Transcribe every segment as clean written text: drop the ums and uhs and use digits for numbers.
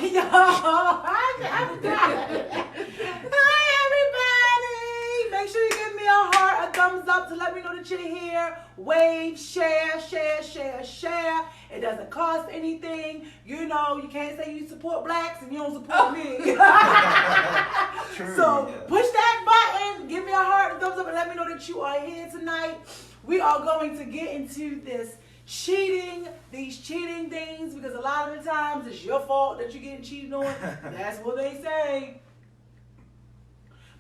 Hi, everybody. Make sure you give me a heart, a thumbs up to let me know that you're here. Wave, share, share, share, share. It doesn't cost anything. You know, you can't say you support blacks and you don't support me. True, So yeah. push that button, give me a heart, a thumbs up, and let me know that you are here tonight. We are going to get into these cheating things, because a lot of the times it's your fault that you're getting cheated on. That's what they say.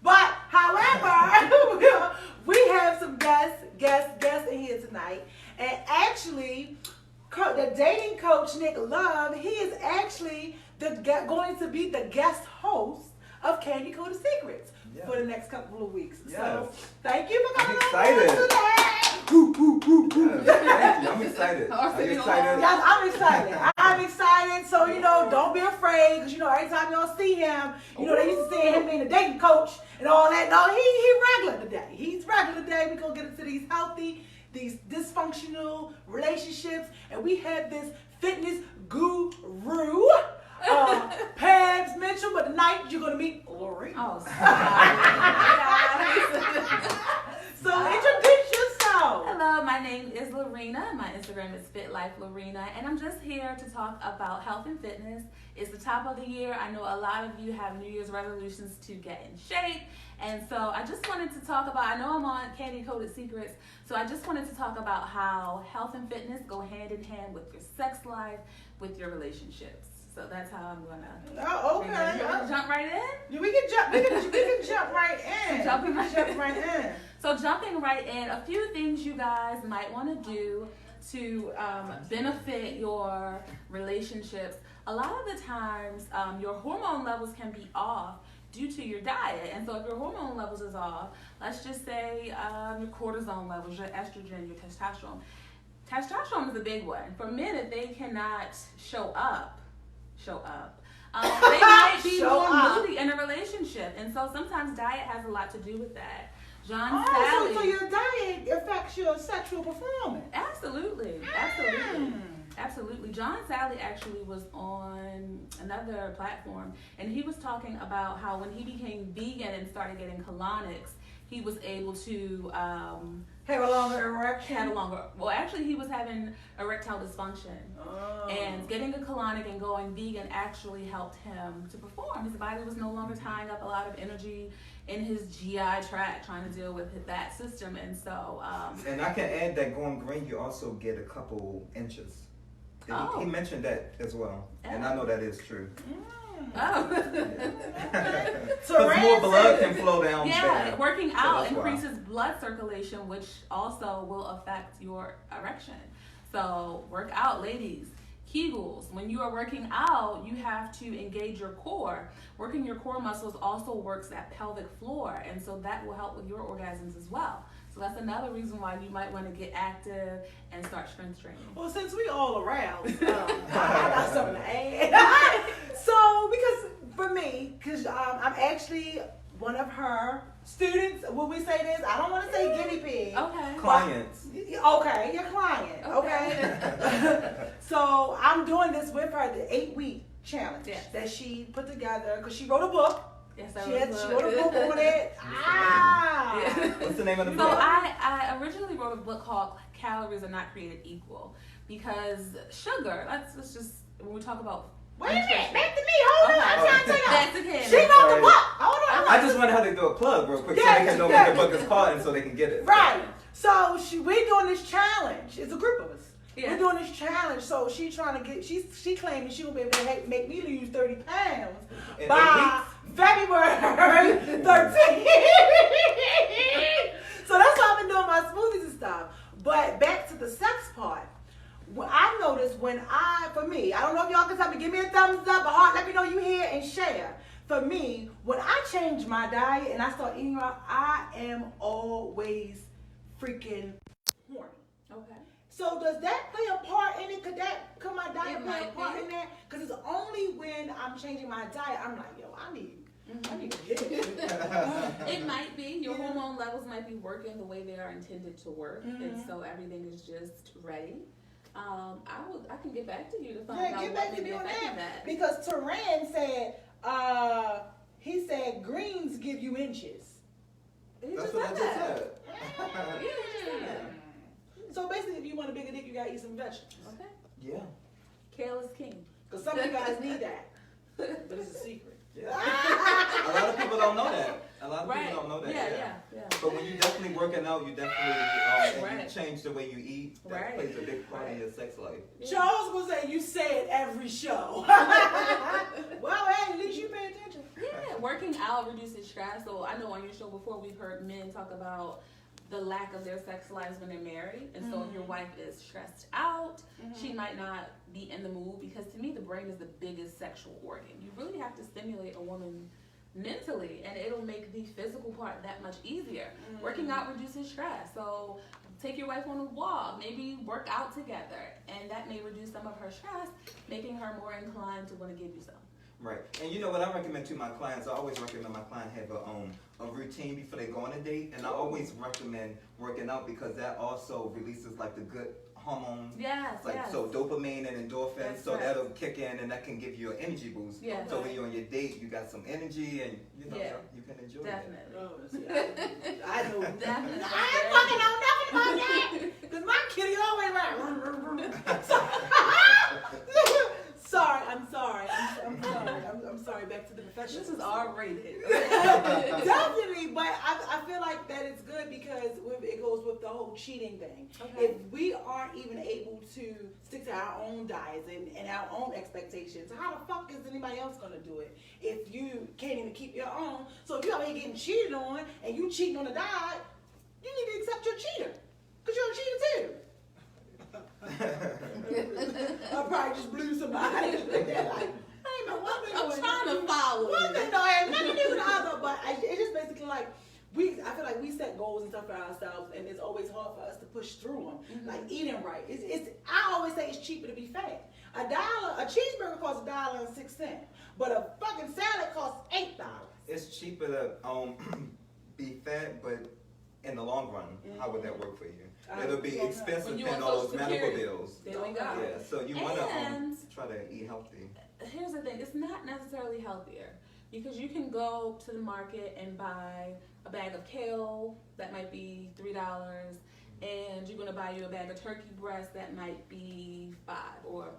But, however, we have some guests in here tonight. And actually, the dating coach, Nick Love, he is actually going to be the guest host of Candy Coated Secrets for the next couple of weeks. Yes. So, thank you for coming I'm on excited. today. Thank you. I'm excited. Are you excited? Yes, I'm excited. I'm excited. So, don't be afraid, because, every time y'all see him, they used to see him being a dating coach and all that. No, he regular today. He's regular today. We're going to get into these healthy, these dysfunctional relationships. And we have this fitness guru, Pabs Mitchell. But tonight, you're going to meet Lorena. Oh, sorry. So, introduce yourself. Hello, my name is Lorena. My Instagram is FitLifeLorena, and I'm just here to talk about health and fitness. It's the top of the year. I know a lot of you have New Year's resolutions to get in shape, and so I just wanted to talk about, I know I'm on Candy Coated Secrets, so I just wanted to talk about how health and fitness go hand in hand with your sex life, with your relationships. So that's how I'm gonna. Oh, okay. You want to jump right in? We can jump. We can jump right in. Jumping Jump right in. So jumping right in, a few things you guys might want to do to benefit your relationships. A lot of the times, your hormone levels can be off due to your diet. And so if your hormone levels is off, let's just say your cortisone levels, your estrogen, your testosterone. Testosterone is a big one. For men, if they cannot show up. They might be more moody in a relationship. And so sometimes diet has a lot to do with that. Sally. So your diet affects your sexual performance. Absolutely. John Sally actually was on another platform, and he was talking about how when he became vegan and started getting colonics, he was able to have a longer erection. Well, actually, he was having erectile dysfunction. Oh. And getting a colonic and going vegan actually helped him to perform. His body was no longer tying up a lot of energy in his GI tract trying to deal with that system. And so... and I can add that going green, you also get a couple inches. He mentioned that as well. And I know that is true. So more blood can flow down. Yeah, there. working out So increases blood circulation, which also will affect your erection. So work out, ladies. Kegels. When you are working out, you have to engage your core. Working your core muscles also works that pelvic floor, and so that will help with your orgasms as well. So that's another reason why you might want to get active and start strength training. Well, since we all around, I got something to add. So, because for me, I'm actually one of her students. Will we say this? I don't want to say guinea pig. Okay. Clients. Okay, your client. Okay. So I'm doing this with her, the 8-week challenge that she put together, because she wrote a book. Yes, She wrote a book on it. What's the name of the So book? I originally wrote a book called Calories Are Not Created Equal, because sugar, let's just, when we talk about Wait a minute, back to me. Hold on. I'm trying to tell you. Back to him. She wrote the book. Hold on. I just wanted her to do a plug real quick so they can know what the book is called and so they can get it. Right. So we're doing this challenge. It's a group of us. Yeah. We're doing this challenge. So she's trying to get. She claiming she will be able to make me lose 30 pounds In by February 13th. So that's why I've been doing my smoothies and stuff. But back to the sex part. I noticed for me, I don't know if y'all can tell me, give me a thumbs up, a heart, let me know you here, and share. For me, when I change my diet and I start eating right, I am always freaking horny. Okay. So does that play a part in it? Could my diet play a part in that? Because it's only when I'm changing my diet, I'm like, yo, I need to hit it. It might be. Your hormone levels might be working the way they are intended to work. And so everything is just ready. I can get back to you to find out get what back to may be me on affecting that. that. Because Teran said, he said greens give you inches. He That's just what I said just that. said. Yeah, he just said that. So basically, if you want a bigger dick, you gotta eat some vegetables. Okay. Yeah. Kale is king. Because some of you guys need that. But it's a secret. Yeah. A lot of people don't know that. A lot of people don't know that. Yeah. But when you definitely working out, you definitely and Right. you change the way you eat. That Right. plays a big part in your sex life. Yeah. Charles will say, you say it every show. Well, hey, at least you pay attention. Yeah, working out reduces stress. So I know on your show before we've heard men talk about the lack of their sex lives when they're married. And so if your wife is stressed out, she might not be in the mood, because to me the brain is the biggest sexual organ. You really have to stimulate a woman mentally, and it'll make the physical part that much easier. Working out reduces stress. So take your wife on a walk, maybe work out together, and that may reduce some of her stress, making her more inclined to want to give you some. Right. And you know what I recommend to my clients? I always recommend my client have a routine before they go on a date. And I always recommend working out, because that also releases like the good hormones. Yes, Like yes. so dopamine and endorphins. That's So right. that'll kick in, and that can give you an energy boost. Yeah. So when you're on your date, you got some energy, and you know Yeah. you can enjoy Definitely. Oh, see, I know. Definitely. I ain't fucking know nothing about that. Because my kitty always like. Sorry, I'm sorry. I'm sorry. Back to the profession. This is R-rated. Definitely, but I feel like that it's good because it goes with the whole cheating thing. Okay. If we aren't even able to stick to our own diets and our own expectations, how the fuck is anybody else going to do it if you can't even keep your own? So if you're out here getting cheated on and you cheating on a diet, you need to accept your cheater, because you're a cheater too. I probably just blew somebody. Like, hey man, one thing I'm trying to follow one you. thing don't have nothing to do with the other, but it's just basically like I feel like we set goals and stuff for ourselves, and it's always hard for us to push through them. Like eating right, I always say it's cheaper to be fat. A cheeseburger costs $1.06, but a fucking salad costs $8. It's cheaper to be fat, but in the long run, how would that work for you? It'll be expensive When you paying on all those Social medical Security. bills. There we go. Yeah, so you want to And try to eat healthy. here's the thing, it's not necessarily healthier, because you can go to the market and buy a bag of kale that might be $3, and you're going to buy you a bag of turkey breast that might be $5, or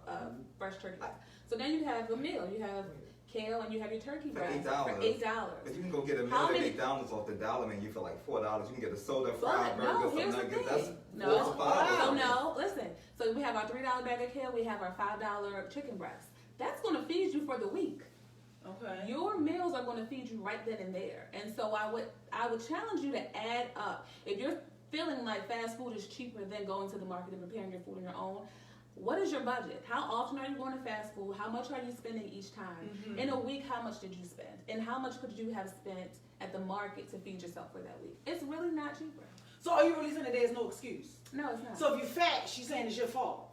fresh turkey breast. So then you have a meal. You have kale and you have your turkey For breast $8. for $8. But you can go get a meal How at many- McDonald's off the dollar menu for like $4. You can get a soda, But fried burger, no, some here's the nuggets. thing. That's No, $4 to $5. so no, listen. So we have our $3 bag of kale. We have our $5 chicken breast. That's going to feed you for the week. Okay. Your meals are going to feed you right then and there. And so I would challenge you to add up. If you're feeling like fast food is cheaper than going to the market and preparing your food on your own, what is your budget? How often are you going to fast food? How much are you spending each time? In a week, how much did you spend? And how much could you have spent at the market to feed yourself for that week? It's really not cheaper. So are you really saying that there's no excuse? No, it's not. So if you're fat, she's saying it's your fault.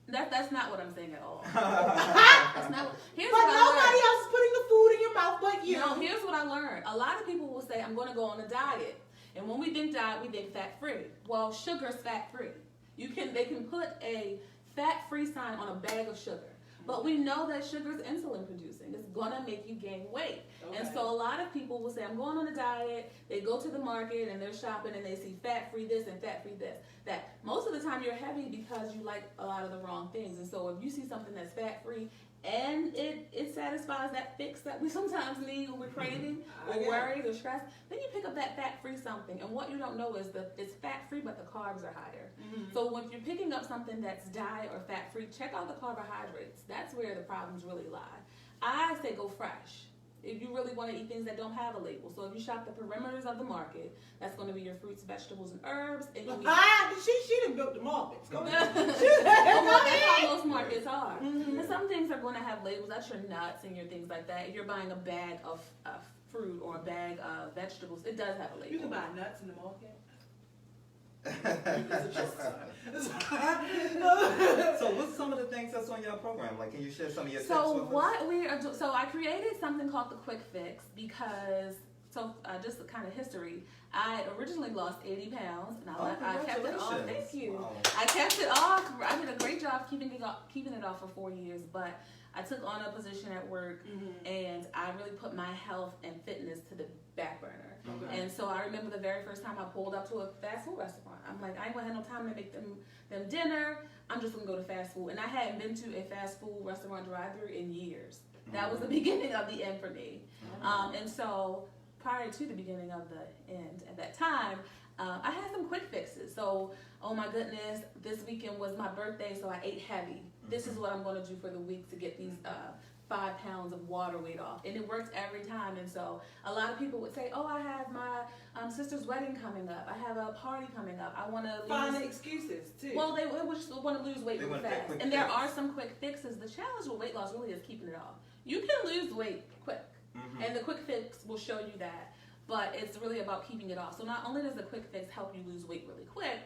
That's not what I'm saying at all. That's not. Here's But what I nobody learned. else is putting the food in your mouth but you. No, here's what I learned. A lot of people will say, I'm going to go on a diet. And when we think diet, we think fat-free. Well, sugar's fat-free. They can put a fat-free sign on a bag of sugar. But we know that sugar is insulin producing. It's going to make you gain weight. Okay. And so a lot of people will say, I'm going on a diet. They go to the market and they're shopping and they see fat-free this and fat-free this. That most of the time you're heavy because you like a lot of the wrong things. And so if you see something that's fat-free and it satisfies that fix that we sometimes need when we're craving or worried or stressed, then you pick up that fat-free something. And what you don't know is that it's fat-free, but the carbs are higher. So when you're picking up something that's diet or fat-free, check out the carbohydrates. That's where the problems really lie. I say go fresh. If you really want to eat things that don't have a label. So if you shop the perimeters of the market, that's going to be your fruits, vegetables, and herbs. And She done built the markets. Go ahead. that's how most markets are. And some things are going to have labels. That's your nuts and your things like that. If you're buying a bag of fruit or a bag of vegetables, it does have a label. You can buy nuts in the market. So what's some of the things that's on your program? Like, can you share some of your tips So with us? what we are so I created something called the Quick Fix because So just kind of history. I originally lost 80 pounds, and I kept it off. Thank you. Wow. I kept it off. I did a great job keeping it off for 4 years, but I took on a position at work, and I really put my health and fitness to the back burner. Okay. And so I remember the very first time I pulled up to a fast food restaurant. I'm like, I ain't gonna have no time to make them dinner. I'm just gonna go to fast food. And I hadn't been to a fast food restaurant drive-thru in years. That was the beginning of the end for me. And so prior to the beginning of the end, at that time, I had some quick fixes. So, oh my goodness, this weekend was my birthday, so I ate heavy. This is what I'm going to do for the week to get these 5 pounds of water weight off. And it worked every time. And so a lot of people would say, oh, I have my sister's wedding coming up. I have a party coming up. I want to lose... Find excuses, too. Well, they just want to lose weight really fast. And there are some quick fixes. The challenge with weight loss really is keeping it off. You can lose weight quick. And the quick fix will show you that. But it's really about keeping it off. So not only does the quick fix help you lose weight really quick,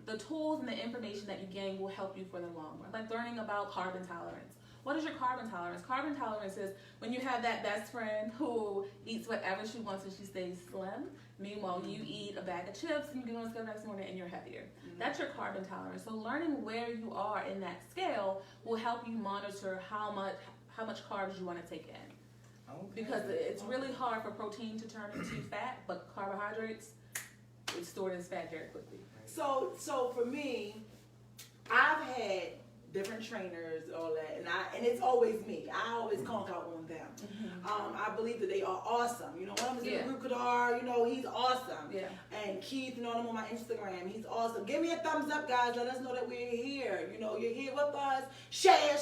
the tools and the information that you gain will help you for the long run. Like learning about carbon tolerance. What is your carbon tolerance? Carbon tolerance is when you have that best friend who eats whatever she wants and she stays slim. Meanwhile, you eat a bag of chips and you get on the scale next morning and you're heavier. That's your carbon tolerance. So learning where you are in that scale will help you monitor how much carbs you want to take in. Okay. Because it's really hard for protein to turn into fat, but carbohydrates, it's stored as fat very quickly. So for me, I've had different trainers, all that, and it's always me. I always conk out on them. I believe that they are awesome. You know, one of them is Guru Kadar, you know, he's awesome. Yeah. And Keith, you know, I'm on my Instagram, he's awesome. Give me a thumbs up, guys. Let us know that we're here. You know, you're here with us. Share.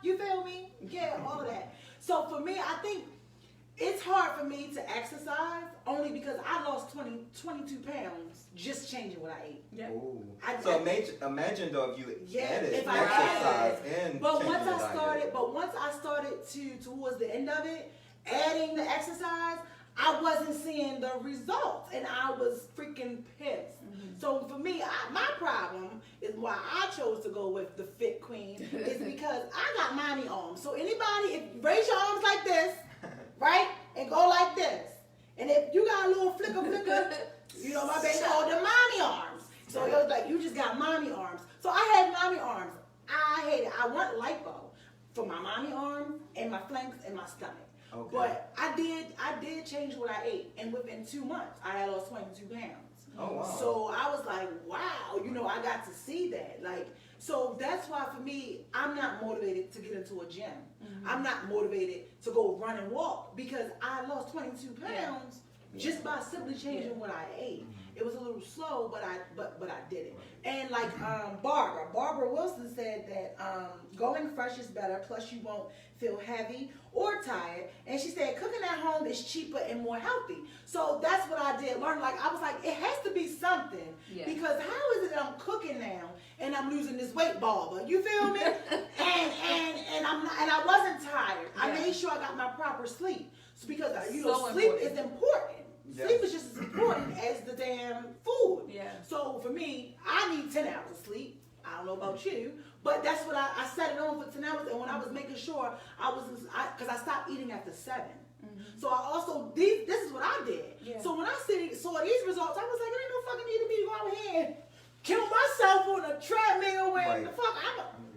You feel me? Yeah, all of that. So for me, I think it's hard for me to exercise only because I lost 22 pounds just changing what I ate. Yeah. So imagine though if you added if I exercise and but changing once your I diet. started towards the end of it, adding the exercise, I wasn't seeing the results, and I was freaking pissed. So for me, my problem is why I chose to go with the Fit Queen is because I got mommy arms. So anybody, raise your arms like this, right, and go like this. And if you got a little flicker, you know, my baby called them mommy arms. So it was like, you just got mommy arms. So I had mommy arms. I hate it. I want lipo for my mommy arm and my flanks and my stomach. Okay. But I did change what I ate, and within 2 months, I had lost 22 pounds. Oh, wow. So I was like, wow, you know, I got to see that. Like, so that's why for me, I'm not motivated to get into a gym. I'm not motivated to go run and walk because I lost 22 pounds just by simply changing what I ate. It was a little slow, but I did it. And like Barbara Wilson said that going fresh is better, plus you won't feel heavy or tired. And she said cooking at home is cheaper and more healthy. So that's what I did. Learn, like, I was like, it has to be something. Because how is it that I'm cooking now and I'm losing this weight, Barbara? You feel me? and I wasn't tired. I made sure I got my proper sleep. So because you know, sleep is important. Sleep is just as important as the damn food. So for me, I need 10 hours of sleep. I don't know about you, but that's what I set it on for 10 hours. And when I was making sure because I stopped eating after 7. So I also, this is what I did. So when I saw these results, I was like, there ain't no fucking need for me to go out here and kill myself on a treadmill when the fuck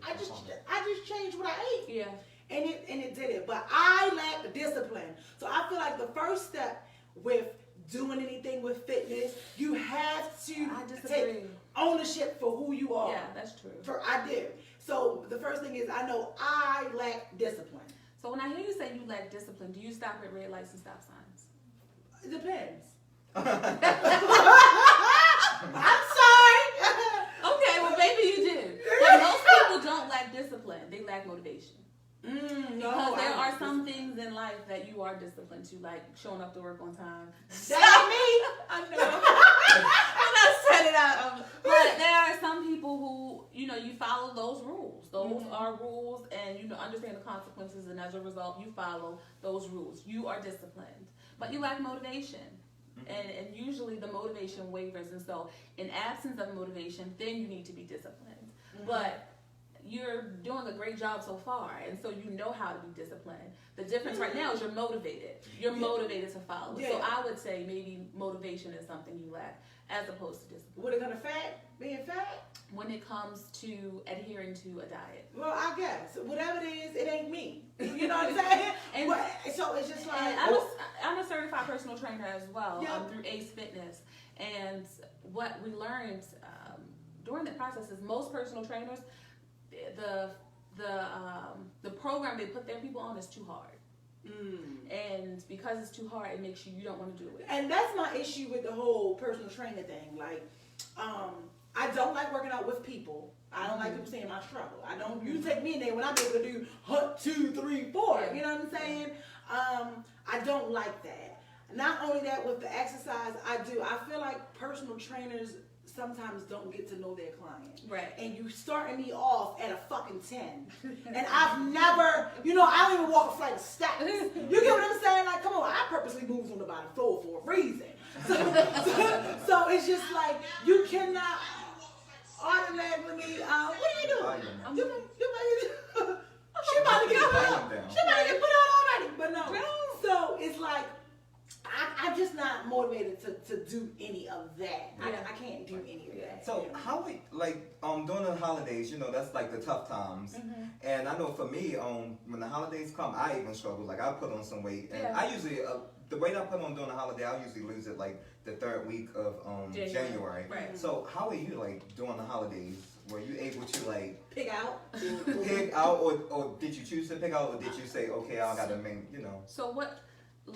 I just changed what I ate. And it did it. But I lacked discipline. So I feel like the first step with doing anything with fitness, you have to take ownership for who you are. Yeah, that's true. I did. So the first thing is I know I lack discipline. So when I hear you say you lack discipline, do you stop at red lights and stop signs? It depends. I'm sorry. Okay, well maybe you do. But most people don't lack discipline. They lack motivation. Because there are some things in life that you are disciplined to, like showing up to work on time. That's me. I know. I'm not setting it out. But there are some people who, you know, you follow those rules. Those are rules, and you know, understand the consequences, and as a result, you follow those rules. You are disciplined, but you lack motivation. And usually the motivation wavers, and so in absence of motivation, then you need to be disciplined. But you're doing a great job so far, and so you know how to be disciplined. The difference right now is you're motivated. You're motivated to follow. Yeah. So I would say maybe motivation is something you lack as opposed to discipline. When it comes to being fat? When it comes to adhering to a diet. Well, I guess. Whatever it is, it ain't me. You know what I'm saying? And so it's just like... I'm a certified personal trainer as well, Yeah. Through Ace Fitness. And what we learned during the process is most personal trainers, the program they put their people on is too hard. And because it's too hard, it makes you don't want to do it. And that's my issue with the whole personal trainer thing. Like, I don't like working out with people. I don't like people seeing my struggle. I don't. You take me in there when I'm able to do 1, 2, 3, 4. You know what I'm saying? I don't like that. Not only that, with the exercise, I feel like personal trainers sometimes don't get to know their client. Right. And you starting me off at a fucking 10. And I've never, I don't even walk a flight of steps. You get what I'm saying? Like, come on, I purposely moved on the bottom floor for a reason. So it's just like, you cannot automatically, what are you doing? She about to get put out already. But no. So it's like, I'm just not motivated to do any of that. Yeah. I can't do any of that. So how we during the holidays, that's like the tough times. And I know for me, when the holidays come, I even struggle. Like I put on some weight, and I usually the weight I put on during the holiday, I usually lose it like the third week of January. Right. So how are you like during the holidays? Were you able to like pick out, or did you choose to pick out, or did you say, okay, I gotta So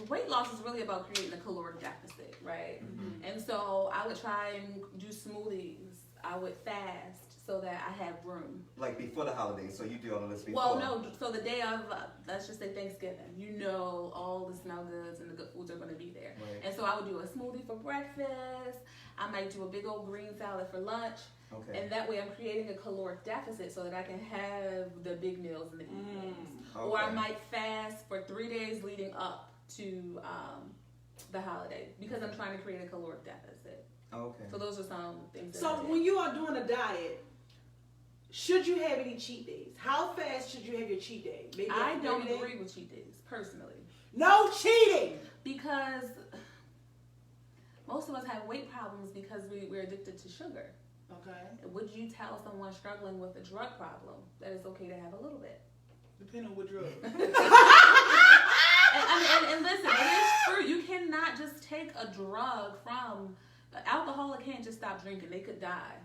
weight loss is really about creating a caloric deficit, right? And so I would try and do smoothies. I would fast so that I have room. Like before the holidays, so you do all of this before? Well, no. So the day of, let's just say Thanksgiving, all the smell goods and the good foods are going to be there. Right. And so I would do a smoothie for breakfast. I might do a big old green salad for lunch. Okay. And that way I'm creating a caloric deficit so that I can have the big meals in the evenings. Okay. Or I might fast for 3 days leading up to the holiday because I'm trying to create a caloric deficit. Okay. So those are some things. So when you are doing a diet, should you have any cheat days? How fast should you have your cheat day? Maybe I don't agree with cheat days personally. No cheating. Because most of us have weight problems because we're addicted to sugar. Okay. Would you tell someone struggling with a drug problem that it's okay to have a little bit? Depending on what drug. And listen, it is true. You cannot just take a drug from an alcoholic. Can't just stop drinking. They could die.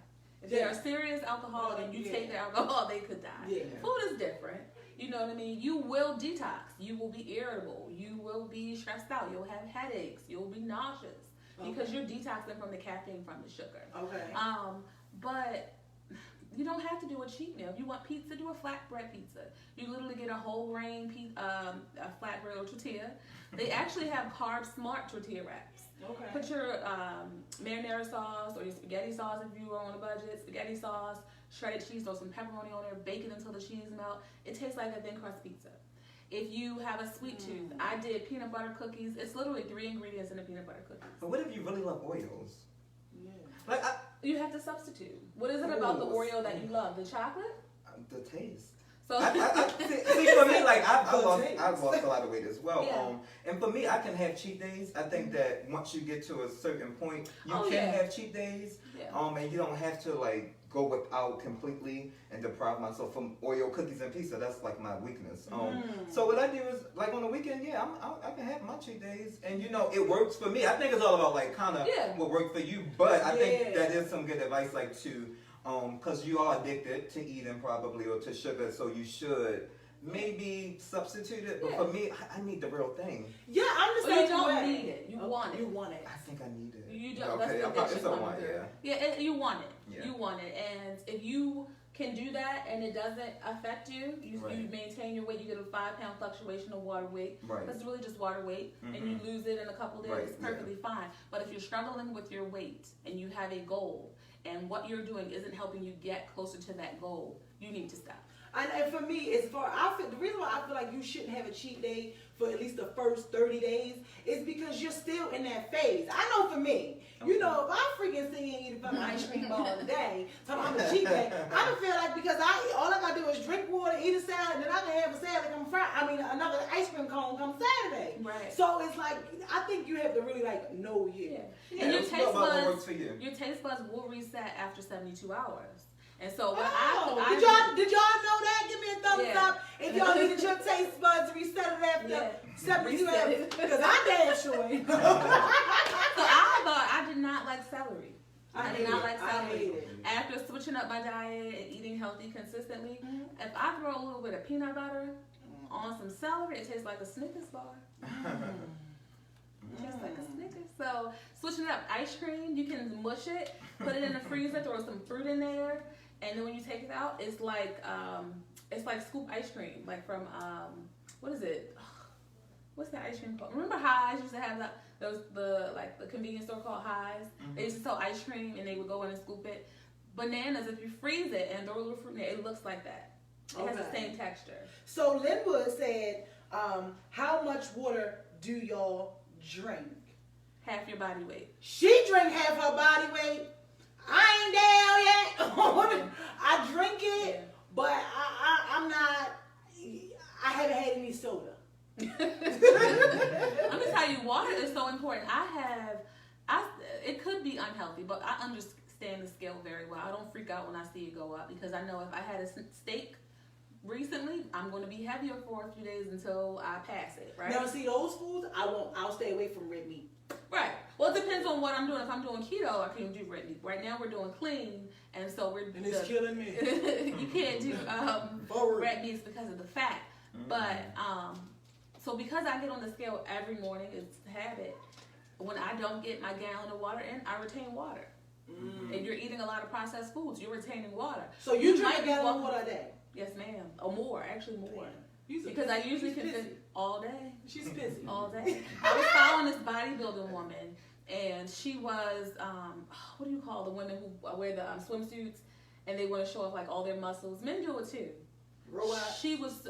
If they're a serious alcoholic and you take their alcohol, they could die. Yeah. Food is different. You know what I mean? You will detox. You will be irritable. You will be stressed out. You'll have headaches. You'll be nauseous because you're detoxing from the caffeine from the sugar. Okay. But you don't have to do a cheat meal. If you want pizza, do a flatbread pizza. You literally get a whole grain a flatbread or tortilla. They actually have carb smart tortilla wraps. Okay. Put your marinara sauce or your spaghetti sauce if you are on a budget, spaghetti sauce, shredded cheese, throw some pepperoni on there, bake it until the cheese melt. It tastes like a thin crust pizza. If you have a sweet tooth, I did peanut butter cookies. It's literally 3 ingredients in a peanut butter cookie. But what if you really love Oreos? Yeah. Like you have to substitute. What is it about the Oreo that you love? The chocolate? The taste. So See, for me, like I've lost a lot of weight as well. Yeah. And for me, I can have cheat days. I think that once you get to a certain point, you can have cheat days. Yeah. And you don't have to like go without completely and deprive myself from Oreo cookies and pizza. That's like my weakness. So what I do is like on the weekend, I can have my cheat days, and it works for me. I think it's all about like kind of what worked for you, but I think that is some good advice, like to because you are addicted to eating probably or to sugar, so you should maybe substitute it. But for me, I need the real thing. Yeah, I'm the same you don't way. need it. You want it. You want it. I think I need it. You don't. Okay, it's a one. Yeah, you want it. Yeah. You want it, and if you can do that and it doesn't affect you, you maintain your weight. You get a 5-pound fluctuation of water weight. Right. That's really just water weight, and you lose it in a couple days. It's perfectly fine. But if you're struggling with your weight and you have a goal, and what you're doing isn't helping you get closer to that goal, you need to stop. And for me, the reason why I feel like you shouldn't have a cheat day for at least the first 30 days is because you're still in that phase. I know for me, you know, if I freaking sit here and eat a fucking ice cream ball a day, so I'm a cheat day, I don't feel like because all I gotta do is drink water, eat a salad, and then I can have a salad come another ice cream cone come Saturday. Right. So it's like, I think you have to really like know you. Yeah. And your taste buds will reset after 72 hours. And so did y'all know that? Give me a thumbs up if y'all needed your taste buds reset it after 72 hours. Because I damn sure ain't. So I thought I did not like celery. I did not like celery. After switching up my diet and eating healthy consistently, if I throw a little bit of peanut butter on some celery, it tastes like a Snickers bar. Just like a Snickers. So switching up ice cream, you can mush it, put it in the freezer, throw some fruit in there, and then when you take it out, it's like scoop ice cream, like from what is it? What's that ice cream called? Remember Highs used to have the convenience store called Highs? They used to sell ice cream and they would go in and scoop it. Bananas, if you freeze it and throw a little fruit in it, it looks like that. It has the same texture. So Linwood said, how much water do y'all drink? Half your body weight. She drink half her body weight. I ain't down yet. I drink it, but I'm not. I haven't had any soda. Let me tell you, water is so important. It could be unhealthy, but I understand the scale very well. I don't freak out when I see it go up because I know if I had a steak recently, I'm going to be heavier for a few days until I pass it, right? Now, see, those foods, I'll stay away from red meat. Right. Well, it depends on what I'm doing. If I'm doing keto, I can do red meat. Right now, we're doing clean, and so And it's killing me. You can't do red meats because of the fat. But, so because I get on the scale every morning, it's habit. When I don't get my gallon of water in, I retain water. If you're eating a lot of processed foods, you're retaining water. So you drink a gallon of water a day? Yes, ma'am. Or more, actually more. Damn. Because I usually can fit all day. She's busy. All day. I was following this bodybuilding woman, and she was, what do you call the women who wear the swimsuits, and they want to show off like all their muscles. Men do it too. She was.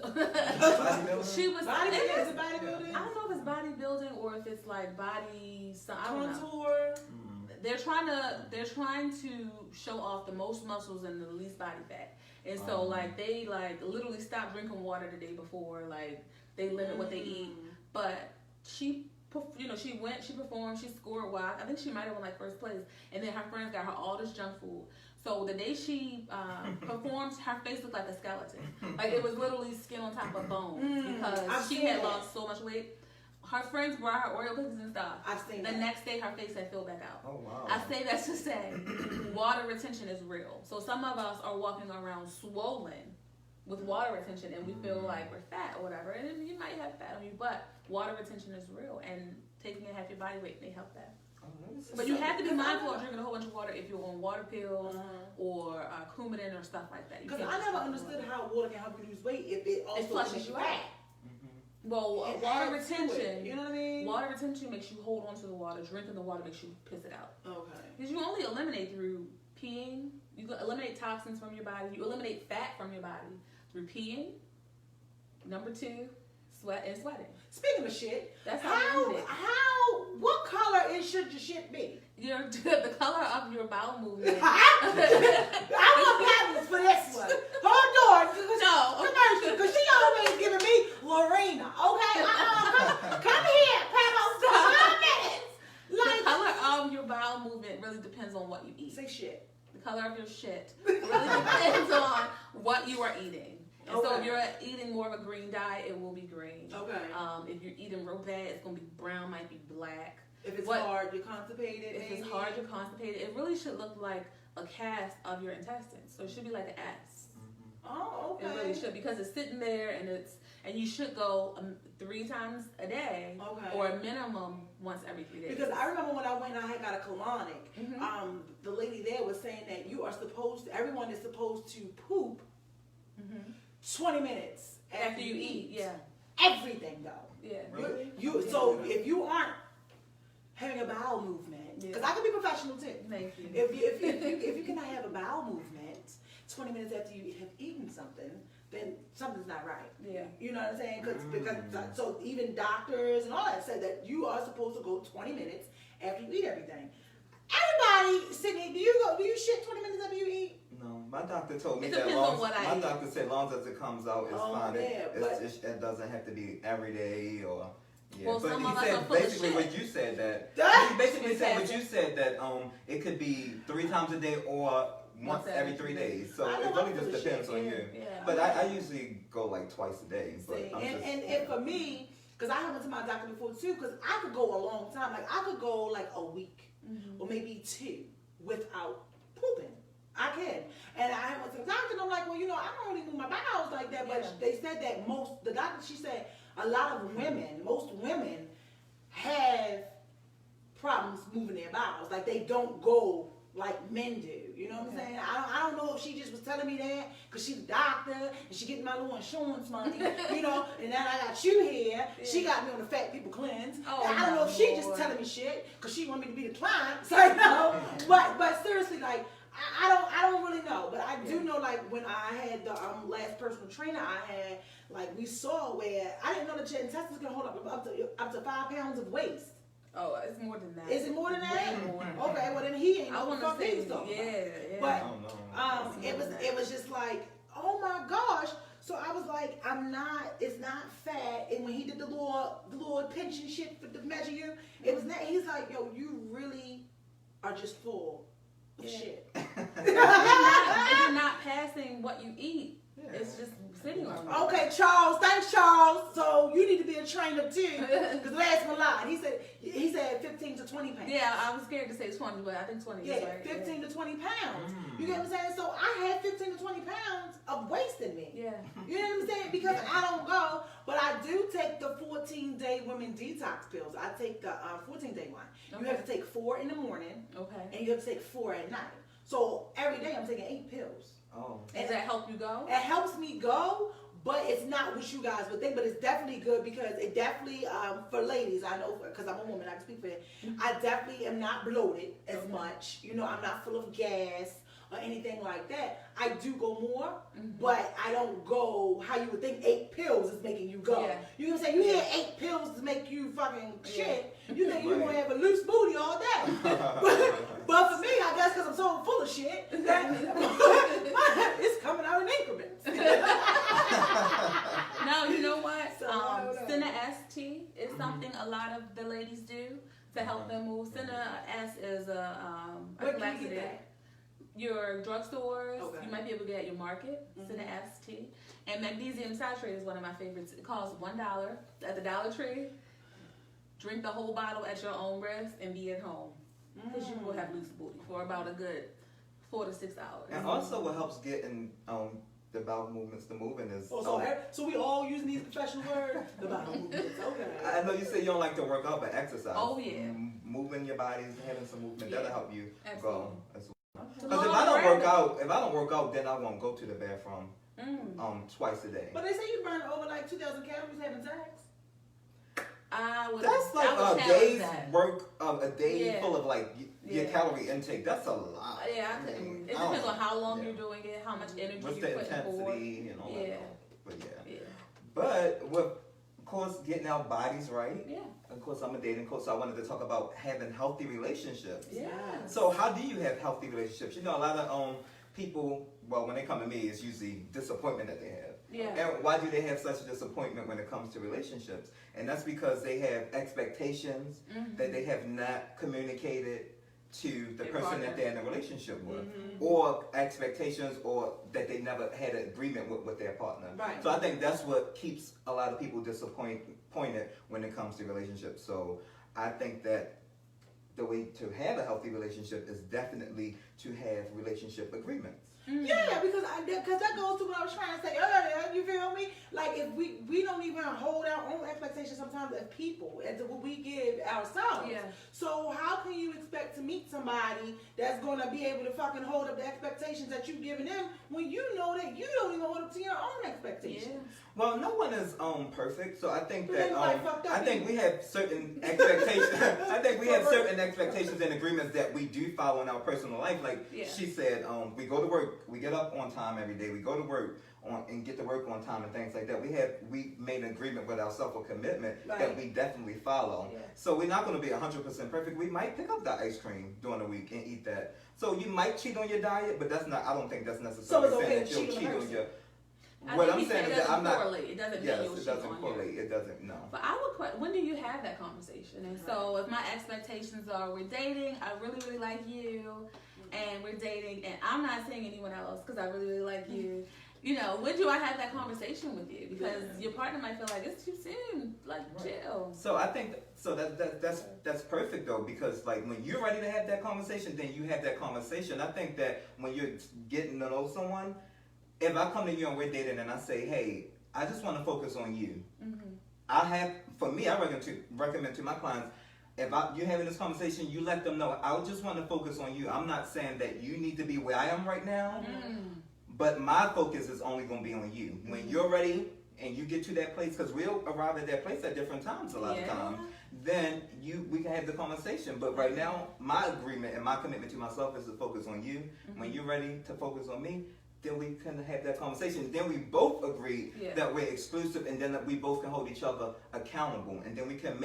She was. Bodybuilding? Is it bodybuilding? I don't know if it's bodybuilding or if it's like body. I don't know. Contour. They're trying to show off the most muscles and the least body fat. And so like they like literally stopped drinking water the day before. Like they limit what they eat. But she performed, she scored well. I think she might have won like first place. And then her friends got her all this junk food. So the day she performed, her face looked like a skeleton. Like it was literally skin on top of bones because she had lost so much weight. Her friends brought her Oreo cookies and stuff. I've seen the next day, her face had filled back out. Oh, wow. I say that to say water retention is real. So some of us are walking around swollen with water retention and we feel like we're fat or whatever. And you might have fat on you, but water retention is real. And taking in half your body weight may help that. But you have to be mindful of drinking a whole bunch of water if you're on water pills or Coumadin or stuff like that. Because I never understood how water can help you lose weight if it also flushes you out. Well, water retention, you know what I mean? Water retention makes you hold on to the water. Drinking the water makes you piss it out. Okay. Because you only eliminate through peeing. You eliminate toxins from your body. You eliminate fat from your body through peeing. Number 2, sweating. Speaking of shit, that's what color should your shit be? The color of your bowel movement. I want patterns for this one. Hold on. No. Commercial, because she always giving me Lorena. Okay? Come here, Pablo. 5 minutes. The color of your bowel movement really depends on what you eat. Say shit. The color of your shit really depends on what you are eating. And so if you're eating more of a green diet, it will be green. Okay. If you're eating real bad, it's going to be brown, might be black. If it's hard, you're constipated. If it's hard, you're constipated. It really should look like a cast of your intestines. So it should be like an S. Oh, okay. It really should, because it's sitting there and you should go 3 times a day or a minimum once every 3 days. Because I remember when I went and I had got a colonic, the lady there was saying that everyone is supposed to poop 20 minutes after you eat. Yeah. Everything though. Yeah. Really? So if you aren't having a bowel movement, because I can be professional too. Thank you. If you cannot have a bowel movement 20 minutes after you have eaten something, then something's not right. Yeah. You know what I'm saying? Because so even doctors and all that said that you are supposed to go 20 minutes after you eat everything. Everybody, Sydney, do you shit 20 minutes after you eat? No, my doctor told me It that depends on what I my eat. doctor said long as it comes out, it's fine. Yeah, It doesn't have to be every day or. Yeah, Well, but some he of us are said full of basically shit. what you said that That- he basically said what you said that it could be 3 times a day or once every 3 days. So I know it really I'm just full of depends shit, on yeah. you. Yeah. But I usually go like twice a day. But See, I'm just, and for me, because I went to my doctor before too, because I could go a long time. Like I could go like a week or maybe 2 without pooping. I can. And I went to the doctor and I'm like, well, you know, I don't really move my bowels like that. But they said that the doctor, she said a lot of women, most women have problems moving their bowels. Like they don't go like men do. You know what I'm saying? I don't know if she just was telling me that because she's a doctor and she getting my little insurance money, you know, and now I got you here. She got me on the Fat People Cleanse. Oh, I don't know if she just Lord. telling me shit because she want me to be the client. So, you know, but seriously, like, I don't really know, but I do know, like, when I had the last personal trainer I had, like, we saw where I didn't know that your intestines can hold up to 5 pounds of waste. Oh, it's more than that. Is it more than that? Way more. Okay, well then he ain't I know want what the to fuck say, he's talking about. yeah. But I don't know. it was just like, oh my gosh. So I was like, it's not fat. And when he did the little pinch and shit to measure you, it was not. He's like, yo, you really are just full of shit. If you're not passing what you eat, it's just sitting on you. Okay, Charles. Thanks, Charles. So you need to be a trainer too, because last one lied. He said 15 to 20 pounds. Yeah, I was scared to say 20, but I think 20 Yeah, is right. 15 to 20 pounds. You get what I'm saying? So I had 15 to 20 pounds of waste in me. Yeah. You know what I'm saying? Because I don't go, but I do take the 14-day women detox pills. I take the 14-day one. You have to take 4 in the morning, Okay. and you have to take 4 at night. So every day I'm taking 8 pills. Oh. Does that help you go? It helps me go, but it's not what you guys would think. But it's definitely good because it definitely, for ladies, I know, because I'm a woman, I can speak for it. I definitely am not bloated as much. You know, I'm not full of gas or anything like that. I do go more, but I don't go how you would think 8 pills is making you go. Yeah. You know what I'm saying? You hear 8 pills to make you fucking shit. You think you're going to have a loose booty all day. but for me, I guess because I'm so full of shit, that it's coming out in increments. No, you know what? So, I don't know. Cine ST is something a lot of the ladies do to help them move. Cine S is a Where can you laxative. get that? Your drugstores, Okay. you might be able to get at your market, Cine ST. And magnesium citrate is one of my favorites. It costs $1 at the Dollar Tree. Drink the whole bottle at your own risk and be at home. Because you will have loose booty for about a good 4 to 6 hours. And also, what helps getting the bowel movements to moving is. So we all using these professional words? The bowel movements, okay. I know you say you don't like to work out, but exercise. Oh, yeah. Moving your bodies, having some movement, that'll help you go as well. It's Because a if I long don't work out, then I won't go to the bathroom twice a day. But they say you burn over like 2,000 calories having sex. That's like I would a challenge day's that. work of a day Yeah. full of like your Yeah. calorie intake. That's a lot. Yeah, I think it depends on how long you're doing it, how much energy What's you're the putting forward. intensity and all Yeah. that. But Yeah. But with, of course, getting our bodies right. Yeah. Of course, I'm a dating coach, so I wanted to talk about having healthy relationships. Yeah. So how do you have healthy relationships? You know, a lot of people, well, when they come to me, it's usually disappointment that they have. Yeah. And why do they have such disappointment when it comes to relationships? And that's because they have expectations that they have not communicated to the Their person partner. that they're in a relationship with, or expectations, or that they never had an agreement with their partner. Right. So I think that's what keeps a lot of people disappointed when it comes to relationships. So I think that the way to have a healthy relationship is definitely to have relationship agreements. Yeah, because that goes to what I was trying to say earlier. You feel me? Like if we don't even hold our own expectations sometimes as people, as to what we give ourselves. Yeah. So how can you expect to meet somebody that's gonna be able to fucking hold up the expectations that you've given them when you know that you don't even hold up to your own expectations? Yeah. Well, no one is perfect, so I think But that everybody fucked up, I think we have certain expectations. I think we have certain expectations and agreements that we do follow in our personal life. Like Yeah. she said, we go to work, we get up on time every day, we go to work on and get to work on time and things like that. We made an agreement with ourselves, a commitment Right. that we definitely follow. Yeah. So we're not going to be 100% perfect. We might pick up the ice cream during the week and eat that. So you might cheat on your diet, but that's not. I don't think that's necessarily So it's okay saying that to you'll cheat on cheat the on person. your. I What think I'm he said saying it is that doesn't I'm not. correlate. It doesn't Yes, mean you'll it cheat doesn't on correlate. your. It doesn't. No. But when do you have that conversation? And so if my expectations are we're dating, I really, really like you, and we're dating, and I'm not seeing anyone else because I really, really like you. You know, when do I have that conversation with you? Because your partner might feel like it's too soon. Like, chill. So I think that's perfect though, because like when you're ready to have that conversation, then you have that conversation. I think that when you're getting to know someone, if I come to you and we're dating and I say, hey, I just want to focus on you. Mm-hmm. For me, I recommend to my clients, if you're having this conversation, you let them know, I just want to focus on you. I'm not saying that you need to be where I am right now, but my focus is only going to be on you. When you're ready and you get to that place, because we'll arrive at that place at different times a lot of times, then we can have the conversation. But right now, my agreement and my commitment to myself is to focus on you. When you're ready to focus on me, then we can have that conversation. Then we both agree that we're exclusive, and then that we both can hold each other accountable, and then we can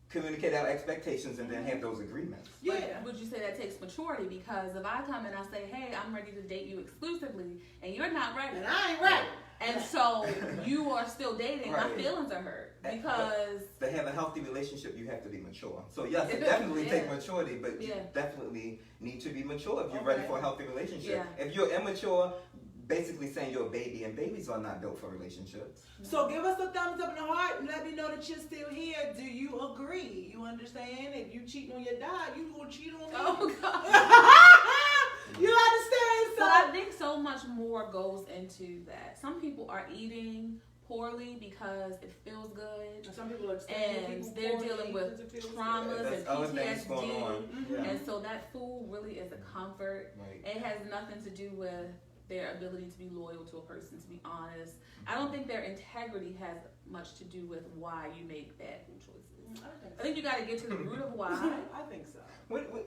communicate our expectations, and then have those agreements. Yeah. But would you say that takes maturity? Because if I come and I say, hey, I'm ready to date you exclusively, and you're not ready, And I ain't ready. and so you are still dating, my feelings are hurt. Because to have a healthy relationship, you have to be mature. So yes, it definitely takes maturity, but you definitely need to be mature if you're ready for a healthy relationship. If you're immature, basically saying you're a baby, and babies are not built for relationships. So give us a thumbs up in the heart and let me know that you're still here. Do you agree? You understand? If you cheating on your dad, you gonna cheat on me? oh god. You understand? So I think so much more goes into that. Some people are eating poorly because it feels good. Some people are and they're dealing with traumas and PTSD. And so that food really is a comfort. It has nothing to do with their ability to be loyal to a person, to be honest. I don't think their integrity has much to do with why you make bad food choices. I think you got to get to the root of why. I think so.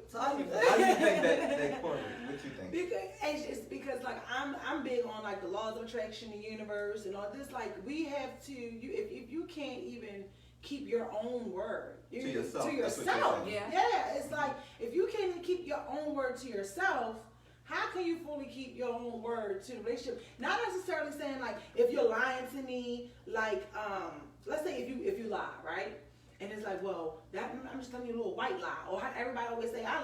So how do you think that correlate? What you think? Because like I'm big on like the laws of attraction, the universe, and all this. Like we have to. If you can't even keep your own word to yourself. It's like if you can't even keep your own word to yourself, how can you fully keep your own word to the relationship? Not necessarily saying like if you're lying to me, like let's say if you lie, right? And it's like, well, I'm just telling you a little white lie, or how everybody always say, I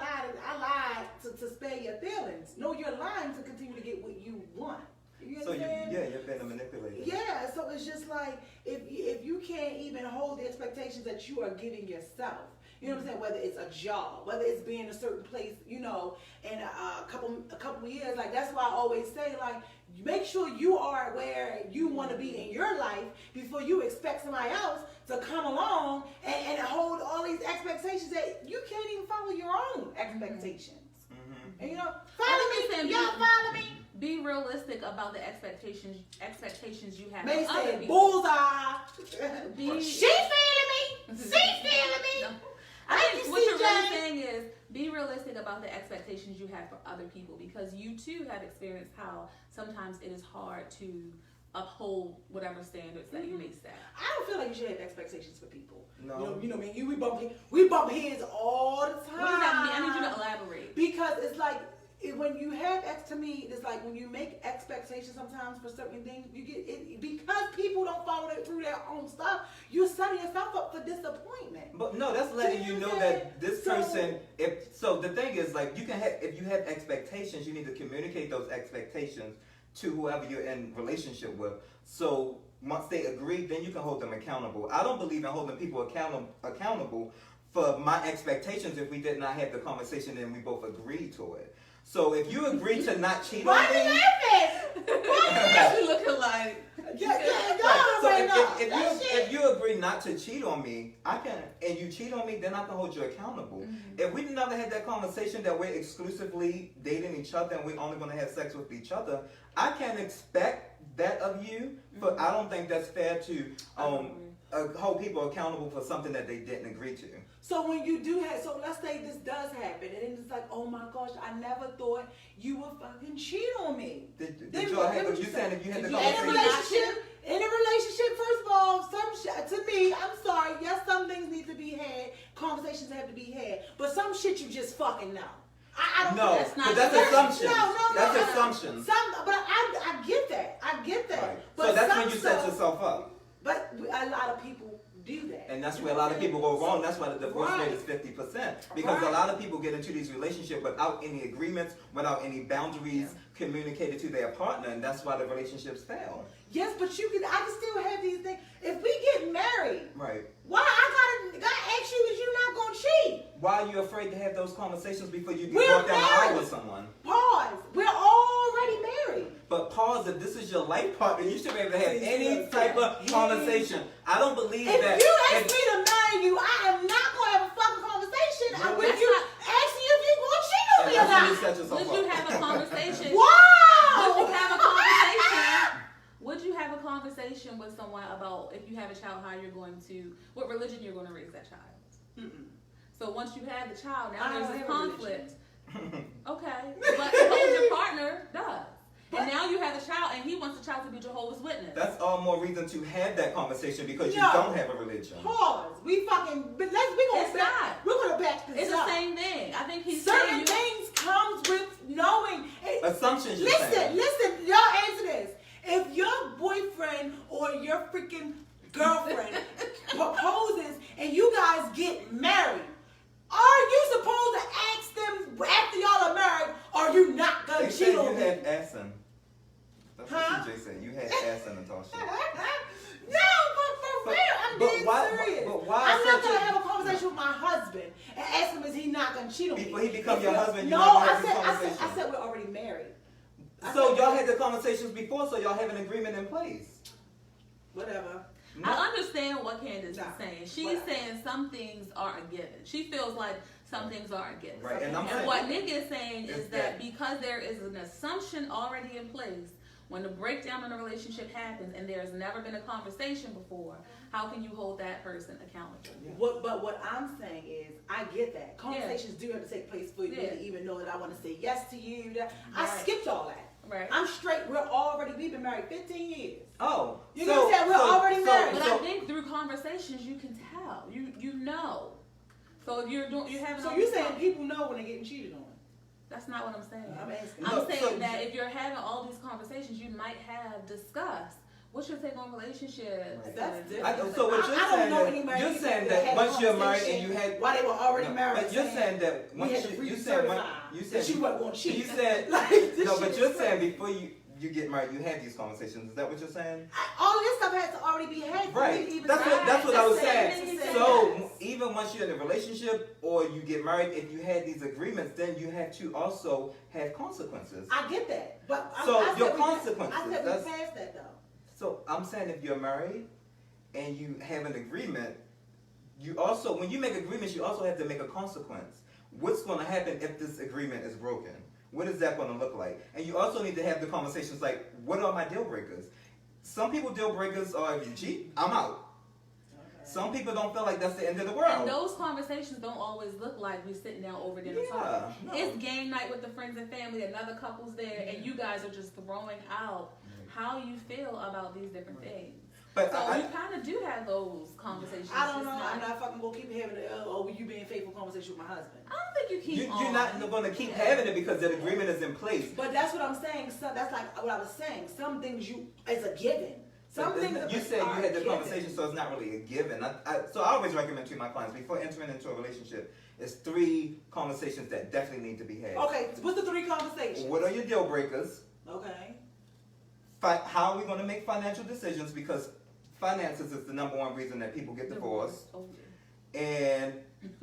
lied to spare your feelings. No, you're lying to continue to get what you want. You understand? You're being a manipulator. Yeah, so it's just like if you can't even hold the expectations that you are giving yourself. You know what I'm saying? Whether it's a job, whether it's being in a certain place, you know, in a couple of years. Like that's why I always say, like, make sure you are where you want to be in your life before you expect somebody else to come along and hold all these expectations that you can't even follow your own expectations. And you know, follow me. Be realistic about the expectations you have. May for other say people. Bullseye. She feeling me. No. I think what you're really saying is be realistic about the expectations you have for other people, because you too have experienced how sometimes it is hard to uphold whatever standards that you may set. I don't feel like you should have expectations for people. No. You know what I mean? We bump heads all the time. What does that mean? I need you to elaborate. Because it's like when you have to me, it's like when you make expectations sometimes for certain things, you get it because people don't follow through their own stuff. You're setting yourself up for disappointment. But no, that's letting you know that this person. So the thing is, like, if you have expectations, you need to communicate those expectations to whoever you're in relationship with. So once they agree, then you can hold them accountable. I don't believe in holding people accountable for my expectations if we did not have the conversation and we both agreed to it. So if you agree to not cheat on me, Why are you laughing? You looking like So if if you agree not to cheat on me, and you cheat on me, then I can hold you accountable. Mm-hmm. If we never had that conversation that we're exclusively dating each other and we're only going to have sex with each other, I can't expect that of you. But I don't think that's fair to hold people accountable for something that they didn't agree to. So when you do have, so let's say this does happen, and then it's like, oh my gosh, I never thought you would fucking cheat on me. Did y'all have? You saying if you had the In a conversation? relationship, first of all, to me, I'm sorry, yes, some things need to be had, conversations have to be had, but some shit you just fucking know. I don't No, that's not but that's true. assumption. No, That's assumption. But I get that. I get that. Right. But So that's some when you set stuff- yourself up. But a lot of people do that. And that's where a lot of people go wrong. That's why the divorce Right. rate is 50%. Because a Right. lot of people get into these relationships without any agreements, without any boundaries communicated to their partner, and that's why the relationships fail. Yes, but I can still have these things. If we get married, Right. why I gotta ask you is you not gonna cheat? Why are you afraid to have those conversations before you We're get walk down the aisle married. with someone? Pause. We're already married. But pause, if this is your life partner, you should be able to have any Yes. type of Yes. conversation. I don't believe If that. you ask me to marry you, I am not gonna have a fucking conversation. No, I'm with that's you not- asking you if you gonna cheat on me or that's when you not. set yourself Would up. you have a conversation? Wow! Would you have a conversation? Would you have a conversation with someone about if you have a child, how you're going to, what religion you're going to raise that child? Mm-mm. So once you have the child, I now don't there's this have a conflict. Okay, but suppose your partner does, and now you have a child, and he wants the child to be Jehovah's Witness. That's all more reason to have that conversation because you No. don't have a religion. Pause. We gonna It's back. not. We're gonna back this It's the up. same thing. I think he's Certain saying things comes with knowing. Assumptions you're saying. Listen, y'all answer this. If your boyfriend or your freaking girlfriend proposes and you guys get married, are you supposed to ask them after y'all are married, are you not They gonna said cheat you on me? had Asson. That's Huh? what CJ said. You had Asson and Tasha. No, but for real, I'm but dead why- serious. but why I'm not such gonna a- have a conversation with my husband and ask him is he not gonna cheat on me. Before he become If your you're- husband, no, you're not gonna I have this said conversation. we're already married. I So said- y'all had the conversations before, so y'all have an agreement in place. Whatever. I understand what Candace Nah, is saying. She's whatever. saying some things are a given. She feels like some things are a given. Right, and I'm And saying what Nick is saying is is that that- because there is an assumption already in place, when the breakdown in a relationship happens and there's never been a conversation before, how can you hold that person accountable? But what I'm saying is, I get that conversations do have to take place for you Yeah. to even know that I want to say yes to you. I Right. skipped all that. Right. I'm straight. We've been married 15 years. Oh, You know what I'm saying? We're already married. But I think through conversations you can tell. You know. So if you're having So all you're these saying people know when they're getting cheated on? that's not what I'm saying. I'm asking. I'm No, saying so- that if you're having all these conversations, you might have discussed what's your take on relationships. Right. That's and- different. So what you're I don't saying know that anybody you're people saying that that had once you're married and conversation you had while they were already No, married. but you're saying that we once had to you free said when certify you that said you wasn't gonna cheat. you said Like, this no, shit but is you're crazy. saying before you get married, you had these conversations. Is that what you're saying? All this stuff has to already be had. for me Right. to even That's say what that's what I was Just say saying. it. So even once you're in a relationship or you get married, if you had these agreements, then you have to also have consequences. I get that, but So I said your we- consequences, I said that's- we passed that though. So I'm saying if you're married and you have an agreement, you also when you make agreements, you also have to make a consequence. What's going to happen if this agreement is broken? What is that going to look like? And you also need to have the conversations like, what are my deal breakers? Some people deal breakers are if you cheat, I'm out. Some people don't feel like that's the end of the And world. those conversations don't always look like we sitting down over dinner Yeah, talking. no. It's game night with the friends and family, another couple's there, and you guys are just throwing out how you feel about these different things. But So I, you kind of do have those conversations. I don't It's know. I'm not- not fucking gonna keep having the oh, you being faithful conversation with my husband. I don't think you keep you're not going to keep having it because that agreement is in place. But that's what I'm saying. So that's like what I was saying. Some things you is a given. Some things You said you are had the given. conversation, so it's not really a given. So I always recommend to my clients before entering into a relationship, it's 3 conversations that definitely need to be had. Okay, what's the 3 conversations? What are your deal breakers? Okay. How are we going to make financial decisions? Because finances is the number 1 reason that people get divorced. Oh, yeah. And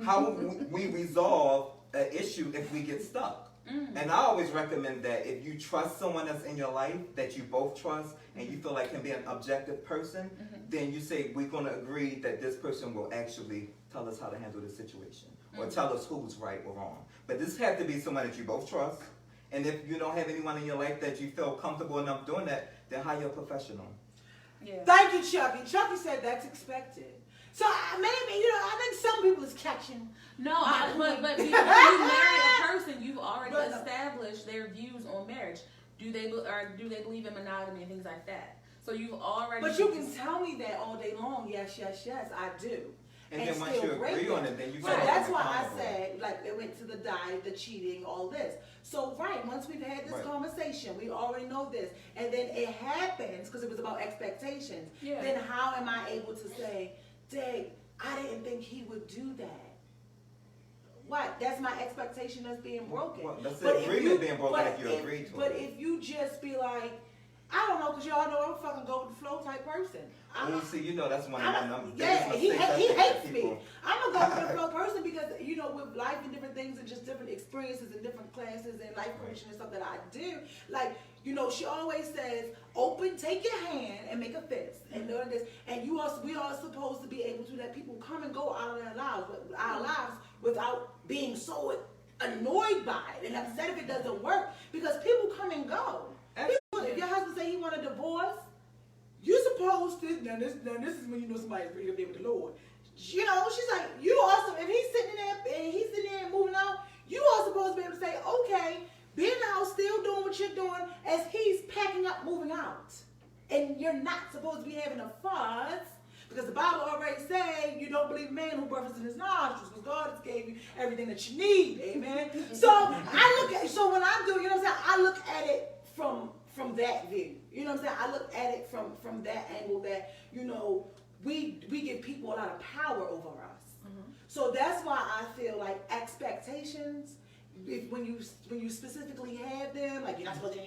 how we resolve an issue if we get stuck. And I always recommend that if you trust someone that's in your life that you both trust and you feel like can be an objective person, then you say, we're going to agree that this person will actually tell us how to handle the situation or tell us who's right or wrong. But this has to be someone that you both trust. And if you don't have anyone in your life that you feel comfortable enough doing that, then hire a professional. Yeah. Thank you, Chucky. Chucky said that's expected. So maybe, I think some people is catching. No, but when you marry a person, you've already established their views on marriage. Do they believe in monogamy and things like that? So you've already. But you can tell me that all day long. Yes, I do. And then once you agree on it, then you. So that's why I said, like, it went to the diet, the cheating, all this. So once we've had this conversation, we already know this, and then it happens because it was about expectations. Yeah. Then how am I able to say, Dave, I didn't think he would do that? What? That's my expectation that's being broken. Well, that's the agreement being broken if you agree to it. But if you just be like, I don't know, because y'all know I'm a fucking go with the flow type person. See, that's one of my numbers. Yeah, he hates me. I'm a go with the flow person because, with life and different things and just different experiences and different classes and life coaching and stuff that I do, like, she always says, take your hand and make a fist and do this. And we are supposed to be able to let people come and go out of our lives without being so annoyed by it and upset if it doesn't work, because people come and go. If your husband say he want a divorce, you're supposed to. Now this is when somebody's really up there with the Lord. She's like, you also, if he's sitting there and moving out, you are supposed to be able to say, okay, be in the house, still doing what you're doing as he's packing up, moving out, and you're not supposed to be having a fuss. Because the Bible already say you don't believe a man who breathes in his nostrils, because God has gave you everything that you need. Amen. So when I do, I look at it from that view. I look at it from that angle that, we give people a lot of power over us. So that's why I feel like expectations, when you specifically have them, like you're not supposed to,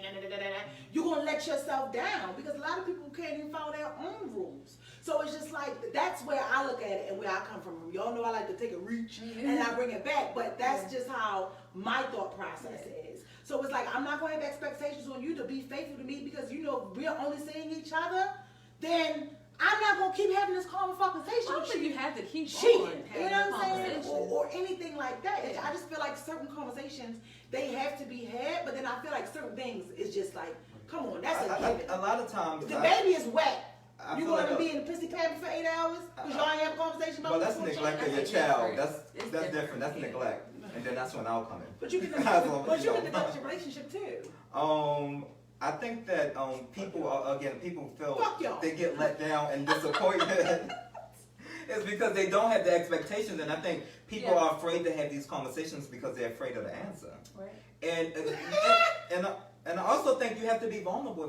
you're going to let yourself down, because a lot of people can't even follow their own rules. So it's just like, that's where I look at it and where I come from. Y'all know I like to take a reach and I bring it back, but that's just how my thought process is. So it's like, I'm not going to have expectations on you to be faithful to me because, we're only seeing each other. Then I'm not going to keep having this conversation. I don't think you have to keep cheating, on having what I'm saying? Or anything like that. Yeah. I just feel like certain conversations, they have to be had, but then I feel like certain things is just like, come on, that's a given. A lot of times. The baby is wet. You going to be in the pissy pamper for 8 hours because y'all ain't have a conversation about. Well, that's neglect of your child. That's different. That's neglect, and then that's when I'll come in. But you can neglect your relationship too. I think that people feel they get let down and disappointed. It's because they don't have the expectations, and I think people are afraid to have these conversations because they're afraid of the answer. Right. And I also think you have to be vulnerable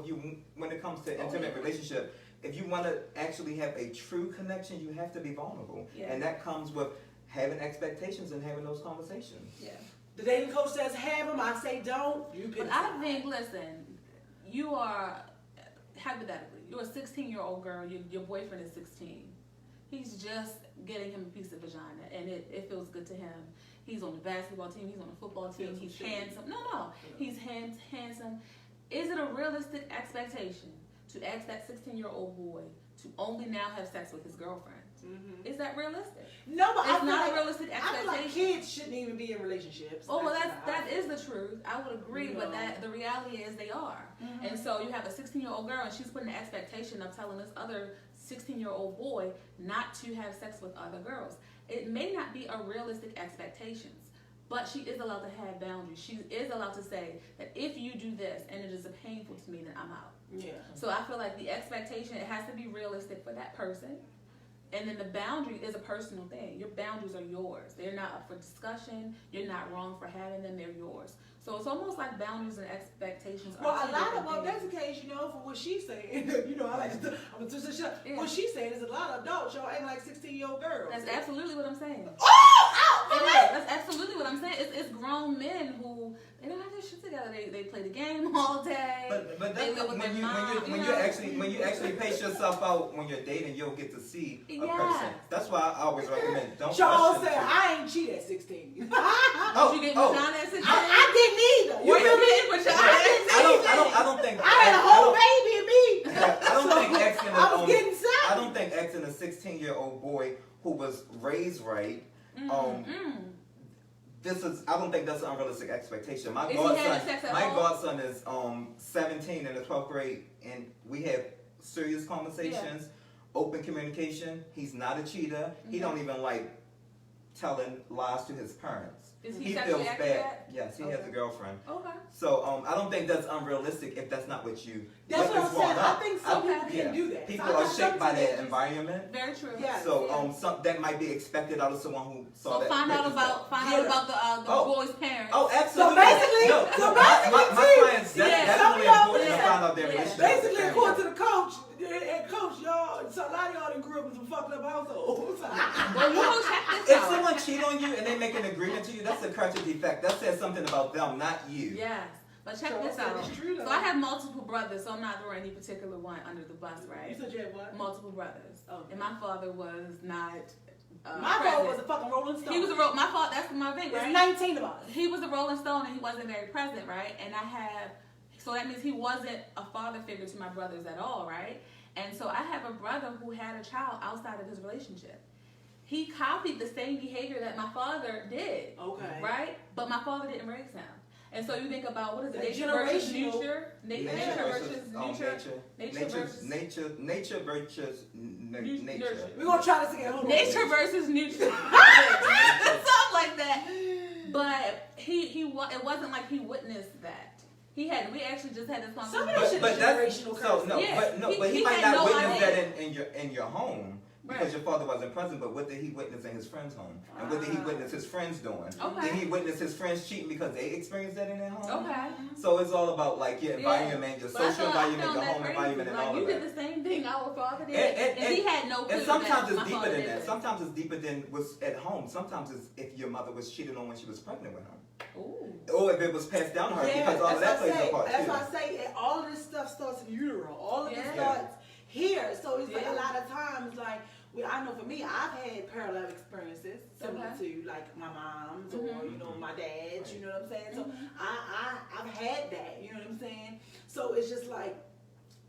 when it comes to intimate relationship. If you want to actually have a true connection, you have to be vulnerable, and that comes with having expectations and having those conversations. Yeah. The dating coach says have them. I say don't. But I think, listen, you are hypothetically, you're a 16-year-old girl. Your boyfriend is 16. He's just getting him a piece of vagina, and it feels good to him. He's on the basketball team. He's on the football team. He's handsome. No. He's handsome. Is it a realistic expectation to ask that 16-year-old boy to only now have sex with his girlfriend? Mm-hmm. Is that realistic? No, but it's not a realistic expectation. I feel like kids shouldn't even be in relationships. Oh, well, that is the truth. I would agree, but the reality is they are. Mm-hmm. And so you have a 16-year-old girl, and she's putting the expectation of telling this other 16-year-old boy not to have sex with other girls. It may not be a realistic expectations, but she is allowed to have boundaries. She is allowed to say that if you do this and it is painful to me, then I'm out. Yeah. So I feel like the expectation, it has to be realistic for that person. And then the boundary is a personal thing. Your boundaries are yours. They're not up for discussion. You're not wrong for having them. They're yours. So it's almost like boundaries and expectations are a lot of that's the case, for what she's saying. I like to, I'm just shut. What she's saying is a lot of adults, y'all acting like 16-year-old girls. That's absolutely what I'm saying. Oh! That's absolutely what I'm saying. It's grown men who they don't have their shit together. They play the game all day. But they that's live with their mom. when you actually pace yourself out when you're dating, you'll get to see a Yes. person. That's why I always recommend don't. Charles rush said, into it. I ain't cheat at 16. You getting down at 16? I didn't either. You feel me? I don't think. I had a whole baby in me. I don't think X in I was getting set. I don't think X in a 16-year-old boy who was raised right. I don't think that's an unrealistic expectation. My godson is 17 in the 12th grade, and we have serious conversations, open communication. He's not a cheater. He don't even like telling lies to his parents. Is He sexually feels active bad. yet? Yes, he has a girlfriend. Okay. So I don't think that's unrealistic if that's not what you. That's what I'm saying. I think some Okay. people can do that. People So I are got shaped by some their teenagers- environment. Very true. Yeah. So that might be expected out of someone who saw So that. find out about the boy's parents. Oh, absolutely. So basically, my clients, that's some really of y'all- important to find out their relationship. Basically, according to the coach, and coach, y'all, so a lot of y'all done grew up in some fucked up households. Well, you go check this If out. someone cheat on you and they make an agreement to you, that's a character defect. That says something about them, not you. Yes. But check So this out. it's true, though. So I have multiple brothers, so I'm not throwing any particular one under the bus, right? You said you had what? Multiple brothers. Oh. And my father was not My present. father was a fucking Rolling Stone. He was my father, that's my thing, There's right? 19 of us. He was a Rolling Stone and he wasn't very present, right? And so that means he wasn't a father figure to my brothers at all, right? And so I have a brother who had a child outside of his relationship. He copied the same behavior that my father did, Okay. right? But my father didn't raise him. And so you think about, what is it, That nature versus generational- nurture? Nature versus nurture? Nature versus... Nature versus nature. We're going to try this again. Hold on. Nature versus nurture. Something like that. But it wasn't like he witnessed that. We actually just had this Some of conversation. that shit is generational So curse. Yeah, but he he might had not no witness idea. that in your home because Right. your father wasn't present. But what did he witness in his friend's home? And what did he witness his friends doing? Okay. Did he witness his friends cheating because they experienced that in their home? Okay. So it's all about like your environment, your But I social thought- I environment, found your that home crazy. environment, and like, all you of did that. the same thing our father did, And he had no clue. And sometimes that it's my deeper father than did that. this. Sometimes it's deeper than was at home. Sometimes it's if your mother was cheated on when she was pregnant with him, Ooh. or if it was passed down to her Yeah, because all of that plays a part that's too. why I say all of this stuff starts in utero. All of this Yeah. starts here. So it's like Yeah. a lot of times, like, I know for me, I've had parallel experiences similar to like my mom's or my dad's. You know what I'm saying? So I've had that. You know what I'm saying? So it's just like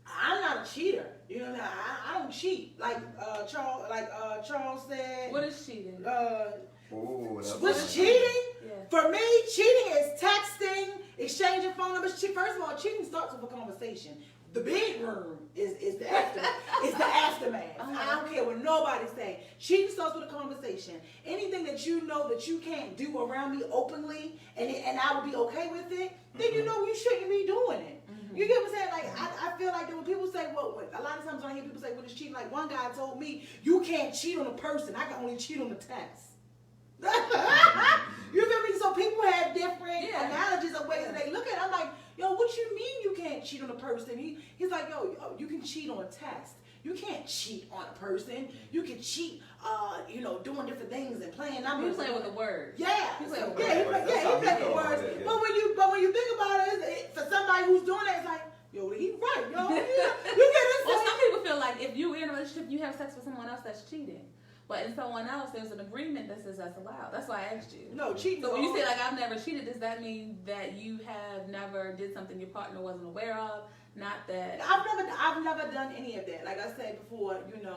I'm not a cheater. You know what I mean? I don't cheat. Like Charles said. What is cheating? Ooh, that's What's cheating? Yeah. For me, cheating is texting, exchanging phone numbers. First of all, cheating starts with a conversation. The bedroom is the aftermath. I don't care what nobody's saying. Cheating starts with a conversation. Anything that you know that you can't do around me openly, and I would be okay with it, then you know you shouldn't be doing it. You get what I'm saying? Like I feel like that when people say, well, a lot of times when I hear people say, "What is cheating?" Like one guy told me, "You can't cheat on a person. I can only cheat on the text." You feel me? So people have different analogies of ways that they look at it. I'm like, yo, what you mean you can't cheat on a person? He's like, yo, you can cheat on text. You can't cheat on a person. You can cheat, doing different things and playing numbers. You playing with the words. Yeah. He playing with He plays with words. Yeah. But when you think about it, for somebody who's doing that, it's like, yo, he's right, yo. You get this? Well, some people feel like if you're in a relationship, you have sex with someone else, that's cheating. But in someone else, there's an agreement that says that's allowed. That's why I asked you. No, cheating. So when you say like I've never cheated, does that mean that you have never did something your partner wasn't aware of? Not that I've never done any of that. Like I said before, Did you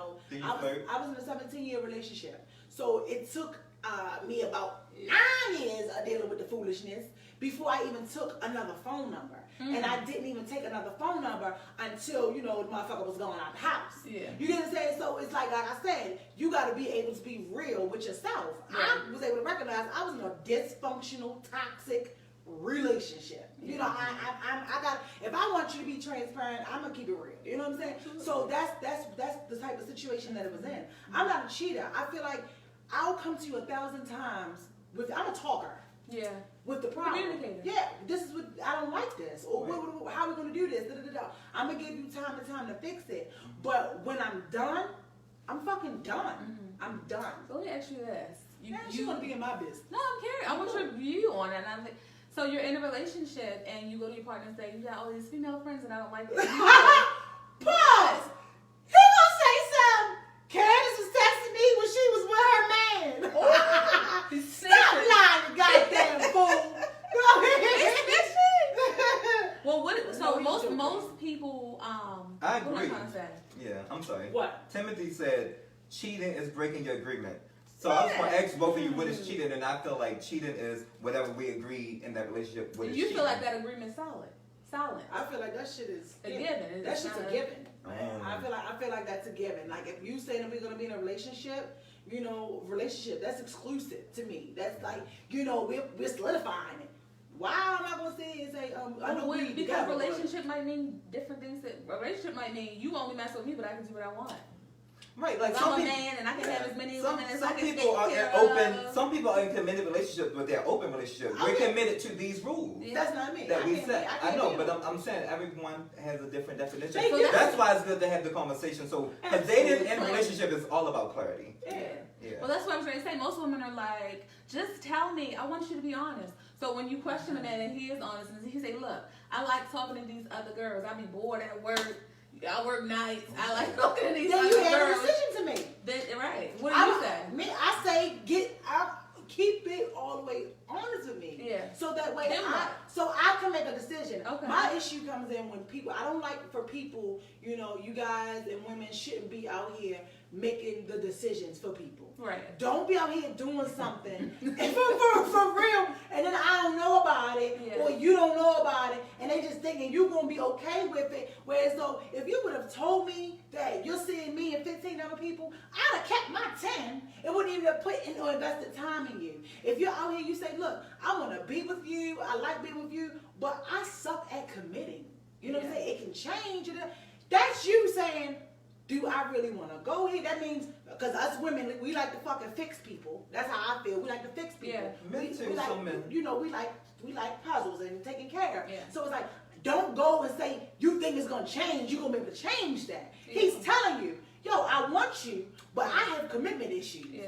I flirt? was in a 17-year relationship. So it took me about 9 years of dealing with the foolishness before I even took another phone number. And I didn't even take another phone number until, the motherfucker was going out the house. Yeah. You get what I'm saying? So it's like I said, you got to be able to be real with yourself. Yeah. I was able to recognize I was in a dysfunctional, toxic relationship. I got. If I want you to be transparent, I'm gonna keep it real. You know what I'm saying? So that's the type of situation that it was in. I'm not a cheater. I feel like I'll come to you 1,000 times I'm a talker. Yeah. With the problem. Communicator. Yeah, this is what I don't like this. Or how are we gonna do this? I'm gonna give you time to fix it. But when I'm done, I'm fucking done. I'm done. So let me ask you this. you want to be in my business. No, I'm curious. I want your view on it. And I'm like, so you're in a relationship and you go to your partner and say, you got all these female friends and I don't like it. Pause. He gonna say something. Candace was texting me when she was with her man. Stop lying, you goddamn fool. Well, so most people, I agree. What am I trying to say? Yeah, I'm sorry. What? Timothy said cheating is breaking your agreement. So I was going to ask both of you what is cheating, and I feel like cheating is whatever we agree in that relationship. What is You cheating. feel like that agreement's solid. I feel like that shit is a given. That shit's a given. Oh. I feel like that's a given. Like if you say that we're gonna be in a relationship, relationship that's exclusive to me. That's like we're solidifying it. Why am I gonna say I know we because together, relationship might mean different things. A relationship might mean you only mess with me, but I can do what I want. Right, like I'm a man and I can have as many women as I can take care of. Some people are in committed relationships, but they're open relationships. We're committed to these rules. Yeah. That's not me. That we set. I know, but I'm saying everyone has a different definition. So that's why it's good to have the conversation. So, because dating and relationship is all about clarity. Yeah. Well, that's what I was trying to say. Most women are like, just tell me. I want you to be honest. So when you question a man and he is honest, and he say, look, I like talking to these other girls. I be bored at work. I work nights. I like talking to these other girls. Then you have a decision to make. Right. What do you say? I say keep it all the way honest with me. Yeah. So that way I can make a decision. Okay. My issue comes in when I don't like for people, you guys and women shouldn't be out here making the decisions for people. Right. Don't be out here doing something and for real, and then I don't know about it, or you don't know about it, and they just thinking you're gonna be okay with it. Whereas though, if you would have told me that you're seeing me and 15 other people, I'd have kept my 10 and wouldn't even have put in or invested time in you. If you're out here, you say, look, I want to be with you, I like being with you, but I suck at committing. You know what I'm saying? It can change. That's you saying, do I really want to go here? That means, because us women, we like to fucking fix people. That's how I feel. We like to fix people. Yeah, me too. Like, so men. We like puzzles and taking care of. Yeah. So it's like, don't go and say you think it's gonna change. You're gonna be able to change that. Yeah. He's telling you, yo, I want you, but I have commitment issues. Yeah.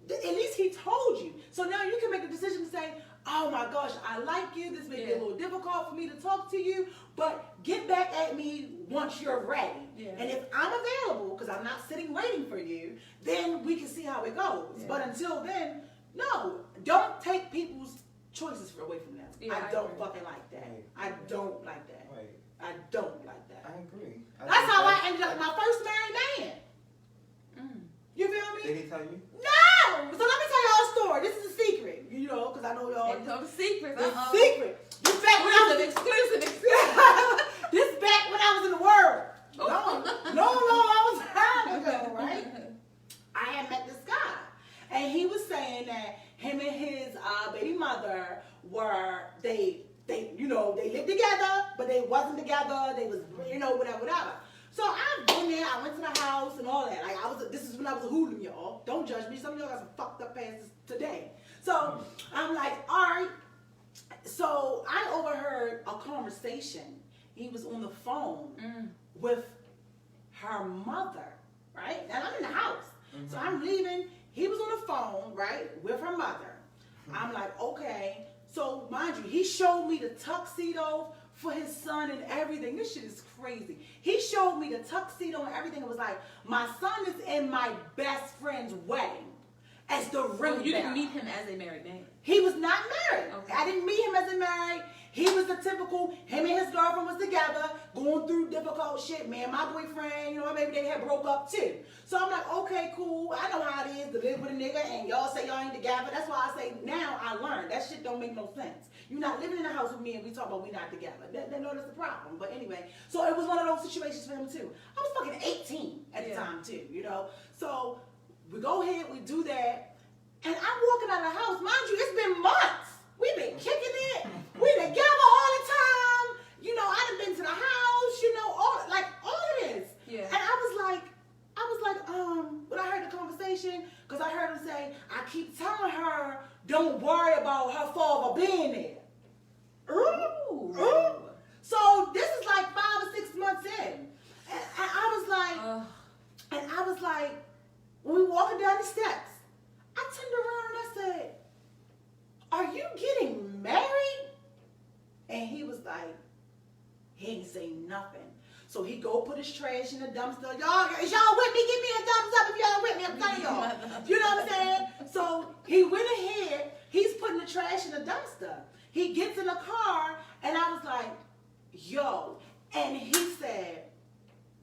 At least he told you. So now you can make a decision to say, oh my gosh, I like you. This may be a little difficult for me to talk to you, but get back at me once you're ready. Yeah. And if I'm available, because I'm not sitting waiting for you, then we can see how it goes. Yeah. But until then, no, don't take people's choices away from them. Yeah, I don't fucking like that. Right. I don't like that. Right. I don't like that. I agree. That's how I ended up with my first married man. You feel me? Did he tell you? No! So let me tell y'all a story. This is a secret, because I know y'all. It's a secret. It's secret. This back when I was exclusive. This back when I was in the world. Long time ago, right? I had met this guy, and he was saying that him and his baby mother they lived together, but they wasn't together. They was whatever. So I've been there. I went to the house and all that. Like this is when I was a hooligan, y'all. Don't judge me. Some of y'all got some fucked up asses today. So I'm like, all right. So I overheard a conversation. He was on the phone with her mother, right? And I'm in the house. Mm-hmm. So I'm leaving. He was on the phone, right, with her mother. Mm-hmm. I'm like, okay. So mind you, he showed me the tuxedo for his son and everything. This shit is crazy. He showed me the tuxedo and everything. It was like, my son is in my best friend's wedding as the ring bearer. You didn't meet him as a married man? He was not married. Okay. I didn't meet him as a married. He was the typical, him and his girlfriend was together, going through difficult shit. Me and my boyfriend, maybe they had broke up too. So I'm like, okay, cool. I know how it is to live with a nigga and y'all say y'all ain't together. That's why I say now I learned. That shit don't make no sense. You're not living in the house with me and we talk about we not together. They know that's the problem. But anyway, so it was one of those situations for him too. I was fucking 18 at the time too, So we go ahead, we do that. And I'm walking out of the house. Mind you, it's been months. We've been kicking it. We together all the time. I done been to the house, all of this. Yeah. And I was like, when I heard the conversation, because I heard him say, I keep telling her, don't worry about her father being there. Ooh. So this is like 5 or 6 months in. And I was like, when we walking down the steps, I turned around and I said, "Are you getting married?" And he was like, he ain't say nothing. So he go put his trash in the dumpster. Y'all with me? Give me a thumbs up if y'all with me. I'm telling y'all. You know what I'm saying? So he went ahead. He's putting the trash in the dumpster. He gets in the car, and I was like, yo. And he said,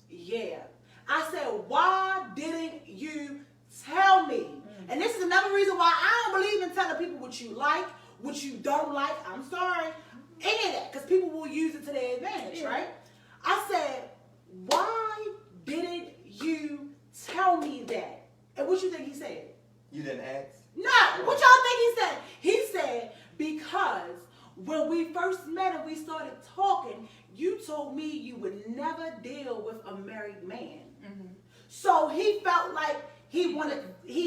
yeah. I said, why didn't you tell me? And this is another reason why I don't believe in telling people what you like, what you don't like. I'm sorry. Any of that. Because people will use it to their advantage, right? I said, why didn't you tell me that? And what you think he said? You didn't ask? No. What y'all think he said? He said, because when we first met and we started talking, you told me you would never deal with a married man. Mm-hmm. So he felt like he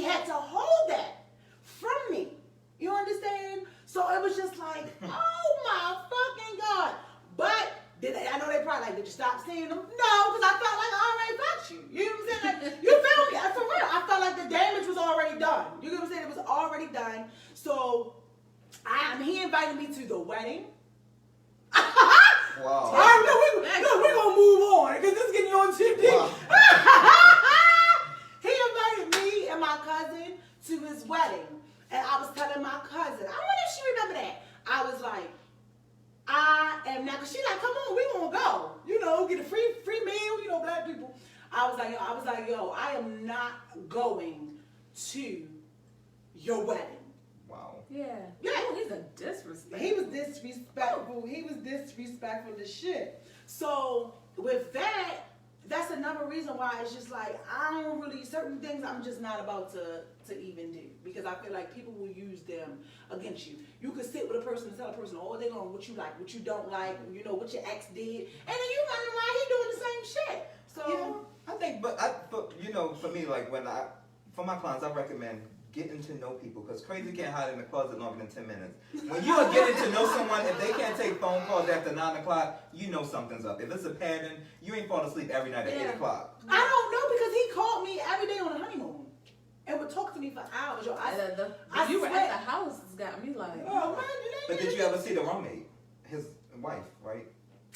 had to hold that from me. You understand? So it was just like, oh my fucking God. But I know they probably like, did you stop seeing them? No, because I felt like I already fucked you. You know what I'm saying? Like, you feel me? For real. I felt like the damage was already done. You know what I'm saying? It was already done. So he invited me to the wedding. Wow. All right, we're going to move on because this is getting on too deep. Wow. He invited me and my cousin to his wedding. And I was telling my cousin, I wonder if she remember that. I was like, I am not, because she like, come on, we going to go. You know, get a free meal, you know, black people. I was like, yo, I am not going to your wedding. Wow. Yeah. Oh, he's a disrespectful. He was disrespectful. He was disrespectful as shit. So with that, that's another reason why it's just like, I don't really, certain things I'm just not about to even do. Because I feel like people will use them against you. You could sit with a person and tell a person all day long what you like, what you don't like, you know, what your ex did. And then you wonder why he doing the same shit. So, yeah, I think, but you know, for me, like for my clients, I recommend getting to know people, because crazy can't hide in the closet longer than 10 minutes. When you are getting to know someone, if they can't take phone calls after 9 o'clock, you know something's up. If it's a pattern, you ain't falling asleep every night at 8 o'clock. I don't know, because he called me every day on the honeymoon and would talk to me for hours. Yo, you were at the house, it's got me like, oh man, but did you ever see the roommate, his wife, right?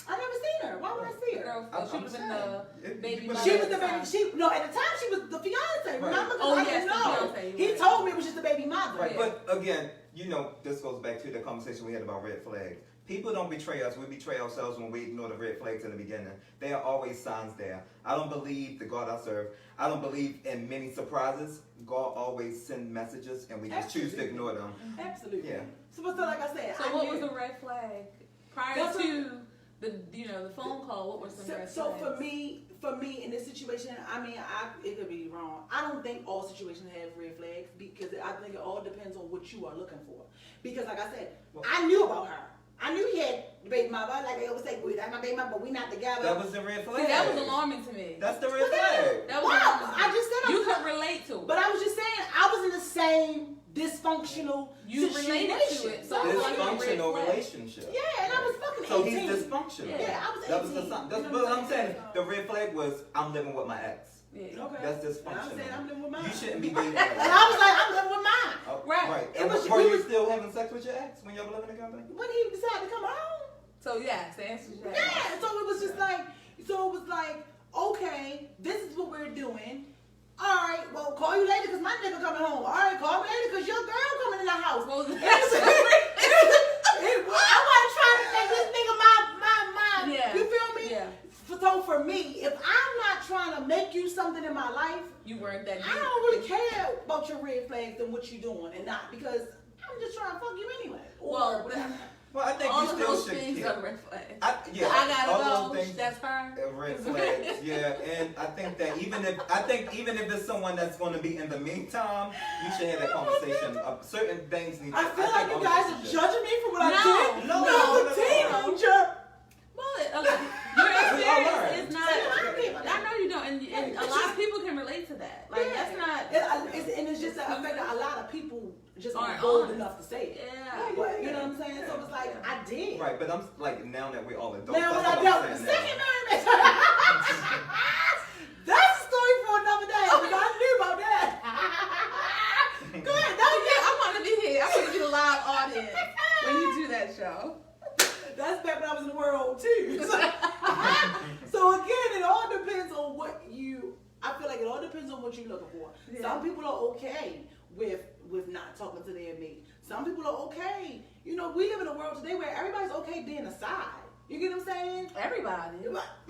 I never seen her. Why would I see her? Girl, she was in the baby mother. She was the baby. No, at the time she was the fiance. Remember? Oh, I yes, didn't know. He told me it was just the baby mother. Right, but again, you know, this goes back to the conversation we had about red flags. People don't betray us. We betray ourselves when we ignore the red flags in the beginning. There are always signs there. I don't believe the God I serve. I don't believe in many surprises. God always sends messages, and we just choose to ignore them. Absolutely. Yeah. So like I said, so what was the red flag prior to the phone call? What were some red flags? So for me in this situation, I mean, it could be wrong. I don't think all situations have red flags, because I think it all depends on what you are looking for. Because like I said, I knew about her. I knew he had the baby mother. Like I always say, that's my baby mother, but we not together. That was the red flag. See, that was alarming to me. That's the red flag. That was alarming. I just said you could relate to it. But I was just saying, I was in the same dysfunctional situation. Related to it. So dysfunctional relationship. Yeah, and I was fucking 18. So he's dysfunctional. Yeah, I was 18. That was that's what I'm saying. The red flag was, I'm living with my ex. Yeah. Okay. That's dysfunctional. I'm saying I'm living with mine. You shouldn't be dating. And I was like, I'm living with mine. Oh, right. And were you still having sex with your ex when y'all were living together? When he decided to come home. So yeah, the answer is yes. Yeah. So it was just like, okay, this is what we're doing. All right, well, call you later because my nigga coming home. All right, call me later because your girl coming in the house. Well, I wasn't trying to make this nigga my. Yeah. You feel me? Yeah. So for me, if I'm not trying to make you something in my life, you weren't that deep. I don't really care about your red flags and what you're doing and not, because I'm just trying to fuck you anyway. Well, I think all you of still those should things care. are red flags. I gotta all go. Those things, that's her. Red flags, yeah. And I think that even if it's someone that's going to be in the meantime, you should have that conversation. Certain things need. I feel like you guys are judging me for what I did. No, a teenager. Well, your experience is not. I know you don't, and a lot of people can relate to that. Like that's not. And it's just a fact that a lot of people just aren't bold enough to say it. Yeah. But you know what I'm saying? So it's like I did. Right, but I'm like, now that we're all adults. Now when I dealt with the second marriage, that's a story for another day. Because I knew about that. Go ahead. for. Yeah. Some people are okay with not talking to their mate. Some people are okay. You know, we live in a world today where everybody's okay being a side. You get what I'm saying? Everybody.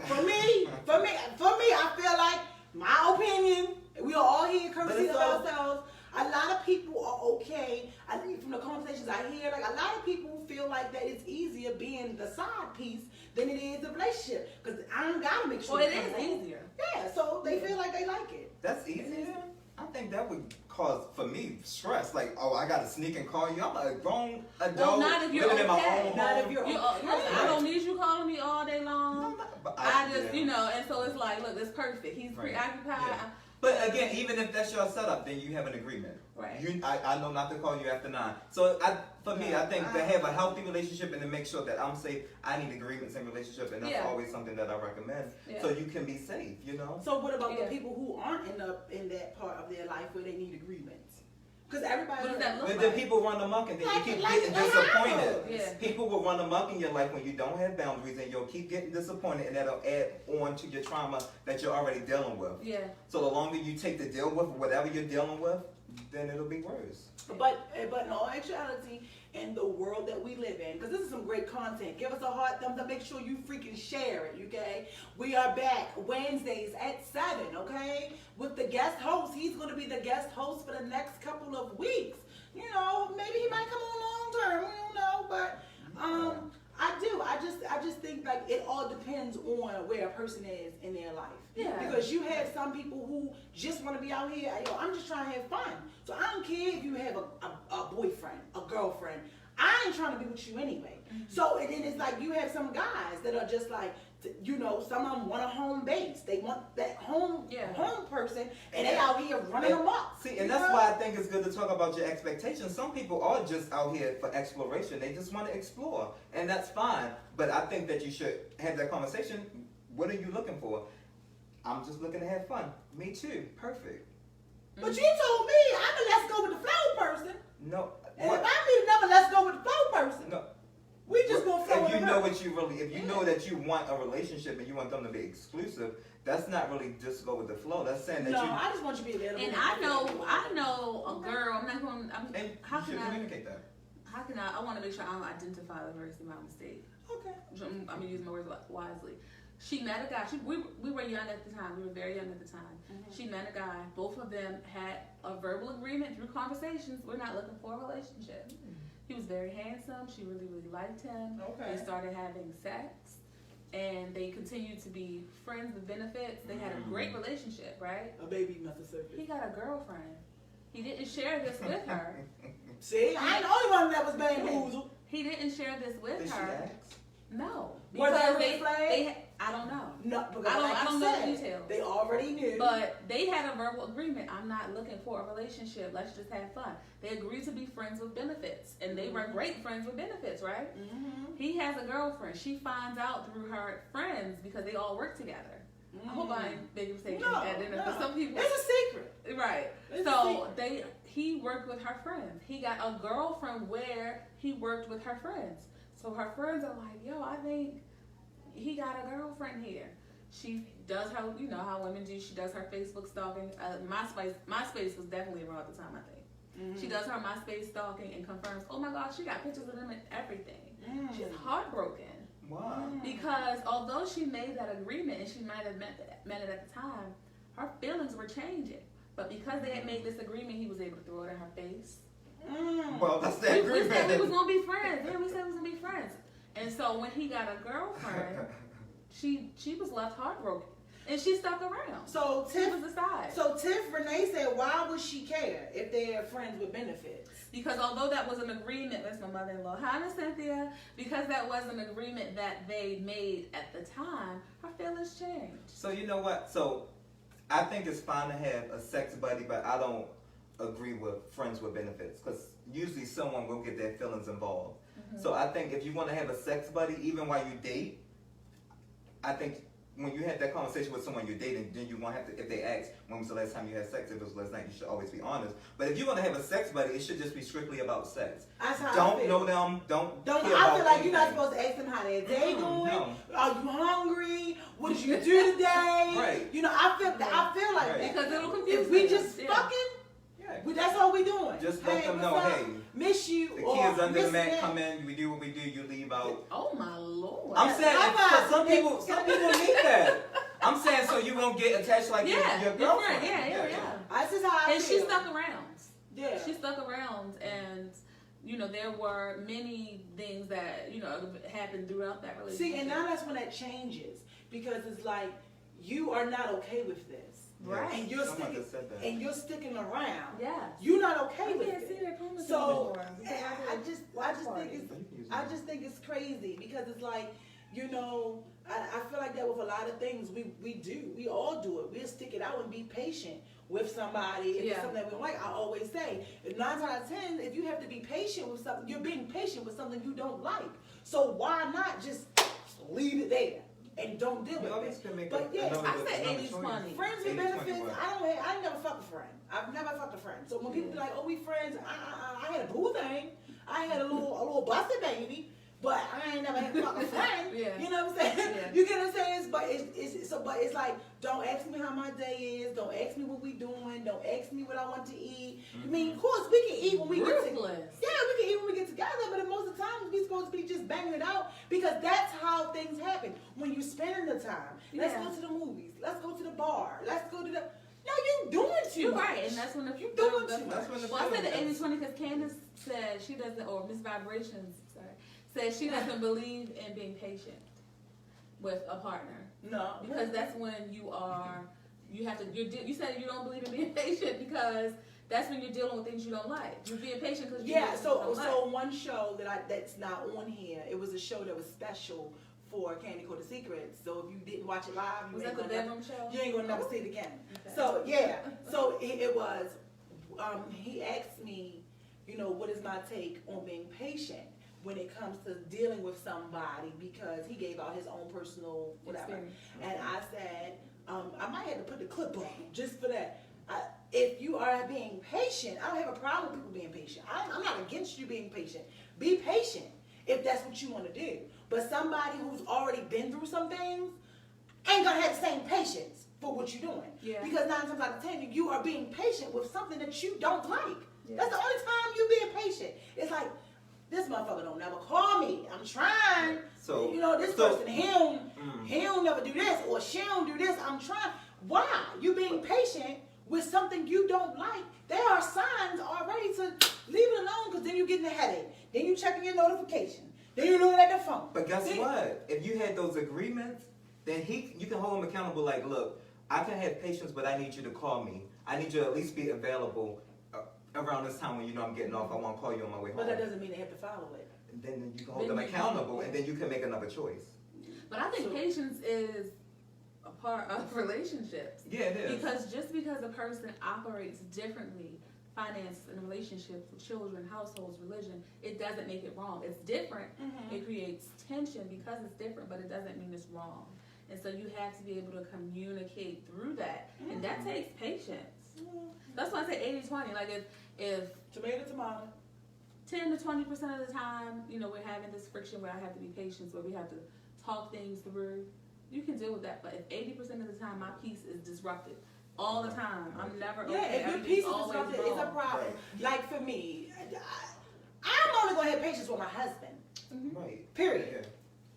For me, I feel like my opinion. We are all here courtesy of ourselves. A lot of people are okay. I think from the conversations I hear, like a lot of people feel like that it's easier being the side piece than it is the relationship. Because I don't gotta make sure. Well, it is easier. Yeah, so they feel like they like it. That's easier. I think that would cause for me stress. Like, oh, I gotta sneak and call you. I'm a grown adult. Well, not if you're living in my okay. own Not home. if you're You, okay. listen, I don't need you calling me all day long. But I just, yeah. you know, and so it's like, look, it's perfect. He's Right. preoccupied. Yeah. But again, even if that's your setup, then you have an agreement. Right. I know not to call you after 9. So for me, I think to have a healthy relationship and to make sure that I'm safe, I need agreements in relationship, and that's Yeah. always something that I recommend. Yeah. So you can be safe, you know. So what about Yeah. the people who aren't in that part of their life where they need agreements? Because everybody. What does that look But like? then people run amok and then you keep getting like disappointed. Yeah. People will run amok in your life when you don't have boundaries, and you'll keep getting disappointed, and that'll add on to your trauma that you're already dealing with. Yeah. So the longer you take to deal with whatever you're dealing with, then it'll be worse. But in all actuality, in the world that we live in, because this is some great content. Give us a hard thumbs up. Make sure you freaking share it, okay? We are back Wednesdays at 7, okay? With the guest host. He's going to be the guest host for the next couple of weeks. You know, maybe he might come on long term. We don't know, but I do. I just think like it all depends on where a person is in their life. Yeah. Because you have some people who just want to be out here. Yo, I'm just trying to have fun. So I don't care if you have a boyfriend, a girlfriend. I ain't trying to be with you anyway. Mm-hmm. So and then it's like you have some guys that are just like, you know, some of them want a home base. They want that home person, and they out here running amok. See, and that's why I think it's good to talk about your expectations. Some people are just out here for exploration. They just want to explore, and that's fine. But I think that you should have that conversation. What are you looking for? I'm just looking to have fun. Me too. Perfect. But you told me I'm a let's go with the flow person. No. And if I meet another let's go with the flow person, No. we just gonna flow with If you the know flow. what you really, if you know that you want a relationship and you want them to be exclusive, that's not really just go with the flow. That's saying that No, you. I just want you to be available. And I know a girl. I'm not going. And How you can should I? communicate that. How can I? I want to make sure I don't identify the person by mistake. Okay. I'm gonna use my words wisely. She met a guy. We were young at the time. We were very young at the time. Mm-hmm. She met a guy. Both of them had a verbal agreement through conversations. We're not looking for a relationship. He was very handsome. She really, really liked him. Okay. They started having sex, and they continued to be friends with benefits. They had a great relationship, right? A baby must have surfaced. He got a girlfriend. He didn't share this with her. See, I ain't the only one that was bamboozled. He didn't share this Did with she her. ask? No. Was that a Because red flag? I don't know. No, because I don't- like I don't you know the said, details. They already knew. But they had a verbal agreement. I'm not looking for a relationship. Let's just have fun. They agreed to be friends with benefits. And they were great friends with benefits, right? Mm-hmm. He has a girlfriend. She finds out through her friends because they all work together. I hope I ain't making a mistake No, at dinner. no. But some people, It's a secret. right? It's So he worked with her friends. He got a girlfriend where he worked with her friends. So her friends are like, yo, I think he got a girlfriend here. She does her, you know how women do. She does her Facebook stalking. MySpace was definitely around the time, I think. Mm-hmm. She does her MySpace stalking and confirms, oh my gosh, she got pictures of them and everything. Mm. She's heartbroken. Why? Because although she made that agreement and she might have meant it at the time, her feelings were changing. But because they had made this agreement, he was able to throw it in her face. Mm. Well, that's the We agreement. said we was gonna be friends. Yeah, we said we was gonna be friends. And so when he got a girlfriend, she was left heartbroken, and she stuck around. So She Tiff, was aside. so Tiff Renee said, why would she care if they're friends with benefits? Because although that was an agreement, that's my mother-in-law, hi Miss Cynthia, because that was an agreement that they made at the time, her feelings changed. So you know what? So I think it's fine to have a sex buddy, but I don't agree with friends with benefits because usually someone will get their feelings involved. So I think if you want to have a sex buddy, even while you date, I think when you had that conversation with someone you're dating, then you won't have to, if they ask, when was the last time you had sex, if it was last night, you should always be honest. But if you're going to have a sex buddy, it should just be strictly about sex. That's how Don't I feel. know them, don't care I feel about like you're not anything. supposed to ask them how their day going. No. Are you hungry? What did you do today? Right. You know, I feel like Right. that. Because it'll confuse If we them. just Yeah. fucking, Yeah. that's all we doing. Just let them what's know, up? hey, miss you. the or kids under the miss mat that. come in, we do what we do, you leave out. Oh my Lord. I'm saying, High for five. some people need that. I'm saying so you won't get attached like Yeah, your your girlfriend. friend. Yeah. That's just how I And feel. she stuck around. Yeah. She stuck around, and you know there were many things that happened throughout that relationship. See, and now that's when that changes because it's like you are not okay with this, Right. and you're Someone sticking, just said that. and you're sticking around. Yes. You're not okay I with can't see it. their comments So anymore. I just think it's crazy because it's like, I feel like that with a lot of things we all do it. We'll stick it out and be patient with somebody if it's Yeah. something that we don't like. I always say, 9 out of 10, if you have to be patient with something, you're being patient with something you don't like. So why not just leave it there and don't deal You with always it? can make But yes, I said 80-20. friends with 80-20 benefits. what? I never fucked a friend. I've never fucked a friend. So when people be like, "Oh, we friends," I had a boo thing. I had a little busted baby, but I ain't never had to fuck a friend. Yeah. You know what I'm saying? Yeah. You get what I'm saying? But it's like, don't ask me how my day is. Don't ask me what we doing. Don't ask me what I want to eat. I mean, of course we can eat when we get together. Ruthless. Yeah, we can eat when we get together, but most of the time we supposed to be just banging it out because that's how things happen. When you're spending the time, let's Yeah. go to the movies, let's go to the bar, let's go to the. No, you doing too You're much. right, and that's when the You doing too That's much. when the Well, I said the feeling 80-20 because Candace said she doesn't, or Miss Vibrations, sorry, said she doesn't believe in being patient with a partner No, because that's when you have to. You said you don't believe in being patient because that's when you're dealing with things you don't like. You're being patient because yeah. you So don't like. one show that's not on here. It was a show that was special for Candy Coated Secrets. So if you didn't watch it live, you Was ain't that the gonna bedroom show? You ain't gonna never see it again. Okay. So yeah, so it was. He asked me, what is my take on being patient when it comes to dealing with somebody because he gave out his own personal whatever, Experience. and I said I might have to put the clip on just for that. If you are being patient, I don't have a problem with people being patient. I'm not against you being patient. Be patient if that's what you want to do. But somebody who's already been through some things ain't gonna have the same patience for what you're doing. Yeah. Because 9 times out of 10, you are being patient with something that you don't like. Yeah. That's the only time you being patient. It's like, this motherfucker don't never call me. I'm trying. So- This so- person, he don't never do this, or she don't do this. I'm trying. Why? You being patient with something you don't like. There are signs already to leave it alone because then you're getting a headache. Then you checking your notification. Then you're looking at the phone. But guess what? If you had those agreements, then you can hold him accountable. Like, look, I can have patience, but I need you to call me. I need you to at least be available around this time when you know I'm getting off. I want to call you on my way home. But that doesn't mean they have to follow it. And then you can hold Then them you accountable, can. and then you can make another choice. But I think So- patience is a part of relationships. Yeah, it is. Because just because a person operates differently, finances and relationships with children, households, religion, it doesn't make it wrong. It's different. Mhm. It creates tension because it's different, but it doesn't mean it's wrong. And so you have to be able to communicate through that. And that takes patience. That's why I say 80-20. Like if Tomato. 10 to 20% of the time, we're having this friction where I have to be patient, where we have to talk things through, you can deal with that. But if 80% of the time my peace is disrupted all the time, I'm never Yeah, okay. if your Everything's peace is always disrupted, it's a wrong. problem. Like for me, I'm only gonna have patience with my husband. Right. Period.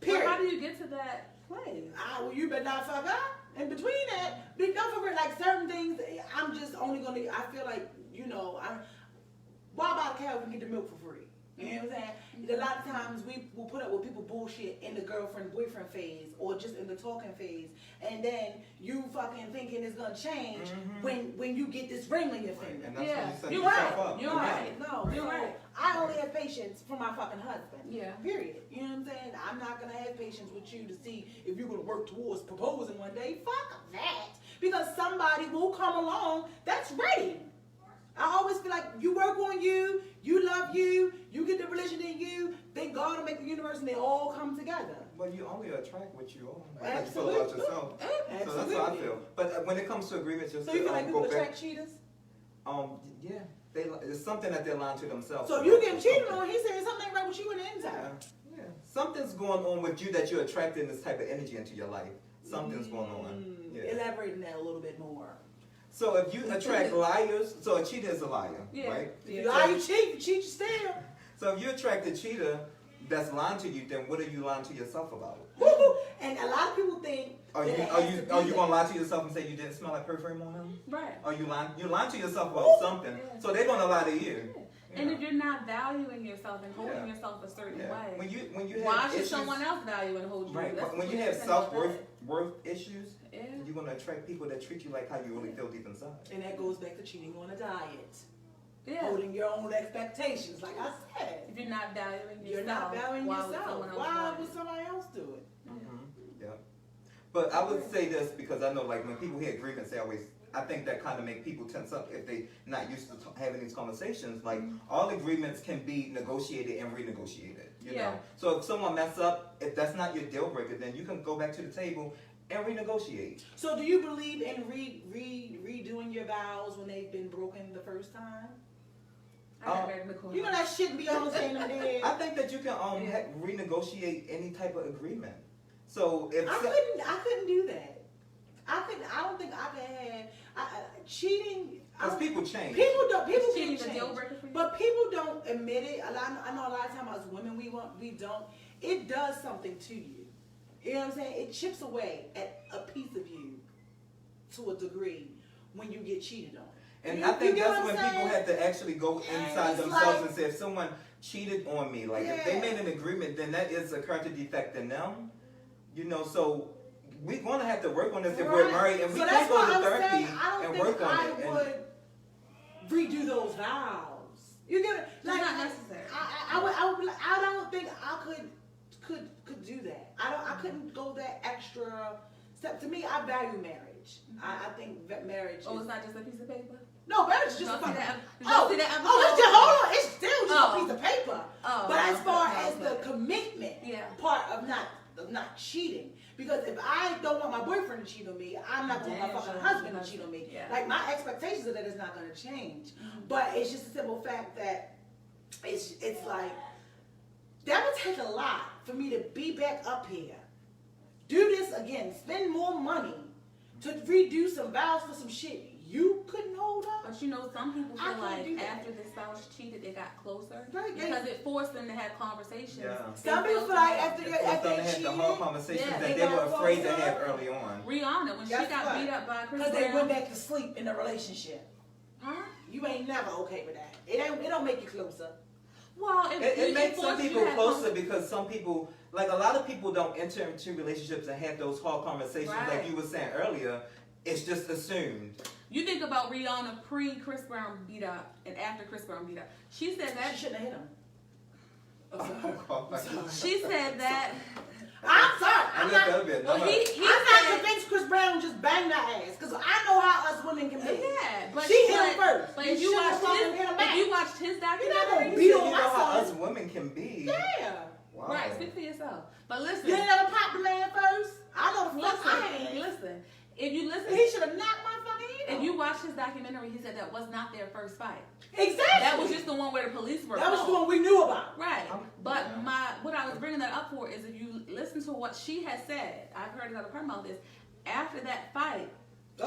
Yeah. But how Period. do you get to that place? Well, you better not fuck up. In between that, but don't forget, like certain things, I'm just only gonna. I feel like why buy the cow if we get the milk for free? You know what I'm saying? A lot of times we will put up with people bullshit in the girlfriend-boyfriend phase or just in the talking phase, and then you fucking thinking it's gonna change when you get this ring on your finger. And that's Yeah. when you set You're yourself right. up. You're right. No, You're right. I only have patience for my fucking husband. Yeah. Period. You know what I'm saying? I'm not gonna have patience with you to see if you're gonna work towards proposing one day. Fuck that. Because somebody will come along that's ready. I always feel like you work on you love you, you get the religion in you, then God will make the universe and they all come together. Well, you only attract what you own. Like how you feel about yourself. Absolutely. So that's how I feel. But when it comes to agreements, just So you feel like people go back. attract cheaters? Yeah, it's something that they're lying to themselves. So if you get cheated on, he's saying something ain't right with you in the inside. Yeah. Something's going on with you that you're attracting this type of energy into your life. Something's going on. Yeah. Elaborate on that a little bit more. So if you attract liars, so a cheater is a liar, right? If you lie, you cheat. You cheat, you steal. So if you attract a cheater that's lying to you, then what are you lying to yourself about? Woo-hoo. And a lot of people think. Are you gonna lie to yourself and say you didn't smell like perfume on him? Right. Are you lying? You're lying to yourself about something. Yeah. So they're gonna lie to you. Yeah. And if you're not valuing yourself and holding yourself a certain way, when you have why should issues, someone else value and hold you? right? That's When you what have you're self-worth issues, saying. you're gonna attract people that treat you like how you really feel deep inside. And that goes back to cheating on a diet. Yeah. Holding your own expectations, like I said. If you're not valuing yourself, You're not valuing why would yourself. someone else Why value would you? somebody else do it? Yeah. But I would say this because I know, like, when people hear agreements, I think that kind of make people tense up if they not used to having these conversations. Like, all agreements can be negotiated and renegotiated. You know. So if someone mess up, if that's not your deal breaker, then you can go back to the table and renegotiate. So do you believe in redoing your vows when they've been broken the first time? You know that shouldn't be all the same in there. I think that you can renegotiate any type of agreement. So if I couldn't do that. I don't think I could have cheating. Because people change. People cheating can a deal change, breaker for you? but people don't admit it. I know a lot of times as women we don't. It does something to you. You know what I'm saying? It chips away at a piece of you to a degree when you get cheated on. And I think that's when people have to actually go inside themselves and say, if someone cheated on me, like if they made an agreement, then that is a character defect in them. You know, so we're going to have to work on this if we're married, and we can't go to therapy and work on it. I would redo those vows. You get it? Like, it's not necessary. I don't think I could do that. I couldn't go that extra step. To me, I value marriage. I think that marriage. It's not just a piece of paper. No, marriage is just a see that it's just hold on. It's still just a piece of paper. But as far as the commitment part of not cheating, because if I don't want my boyfriend to cheat on me, I'm not going to want my fucking husband to cheat on me. Yeah. Like, my expectations of that is not going to change. But it's just a simple fact that it's like that would take a lot for me to be back up here, do this again, spend more money to redo some vows for some shit you couldn't hold up. But you know, some people feel like that. after the spouse cheated, they got closer Right, because it forced them to have conversations. Yeah. Some people feel like after they had cheated, the hard conversations that they they were got afraid to closer. have early on. Rihanna, when she got beat up by Chris because they Brown, went back to sleep in the relationship. huh? You ain't never okay with that. It don't make you closer. Well, It makes some forced you people to have closer because some people, like a lot of people, don't enter into relationships and have those hard conversations like you were saying earlier. It's just assumed. You think about Rihanna pre-Chris Brown beat up and after Chris Brown beat up. She said that She shouldn't have hit him. She said that. I'm sorry. I'm not. Well, he I'm not said, convinced Chris Brown just banged that ass because I know how us women can be. yeah, but She hit him first. But You if you shouldn't watched have hit him back. if you watched his You're not documentary, gonna beat You on know my how son. us women can be. Yeah. Wow. right? Speak for yourself. But listen, You ain't never popped the man first. I know the fuck I ain't. listen. If you listen, He should have knocked my fucking head if off. you watch his documentary, he said that was not their first fight. Exactly. That was just the one where the police were. That was the called. one we knew about. Right. But what I was bringing that up for is if you listen to what she has said, I've heard it out of her mouth, is after that fight,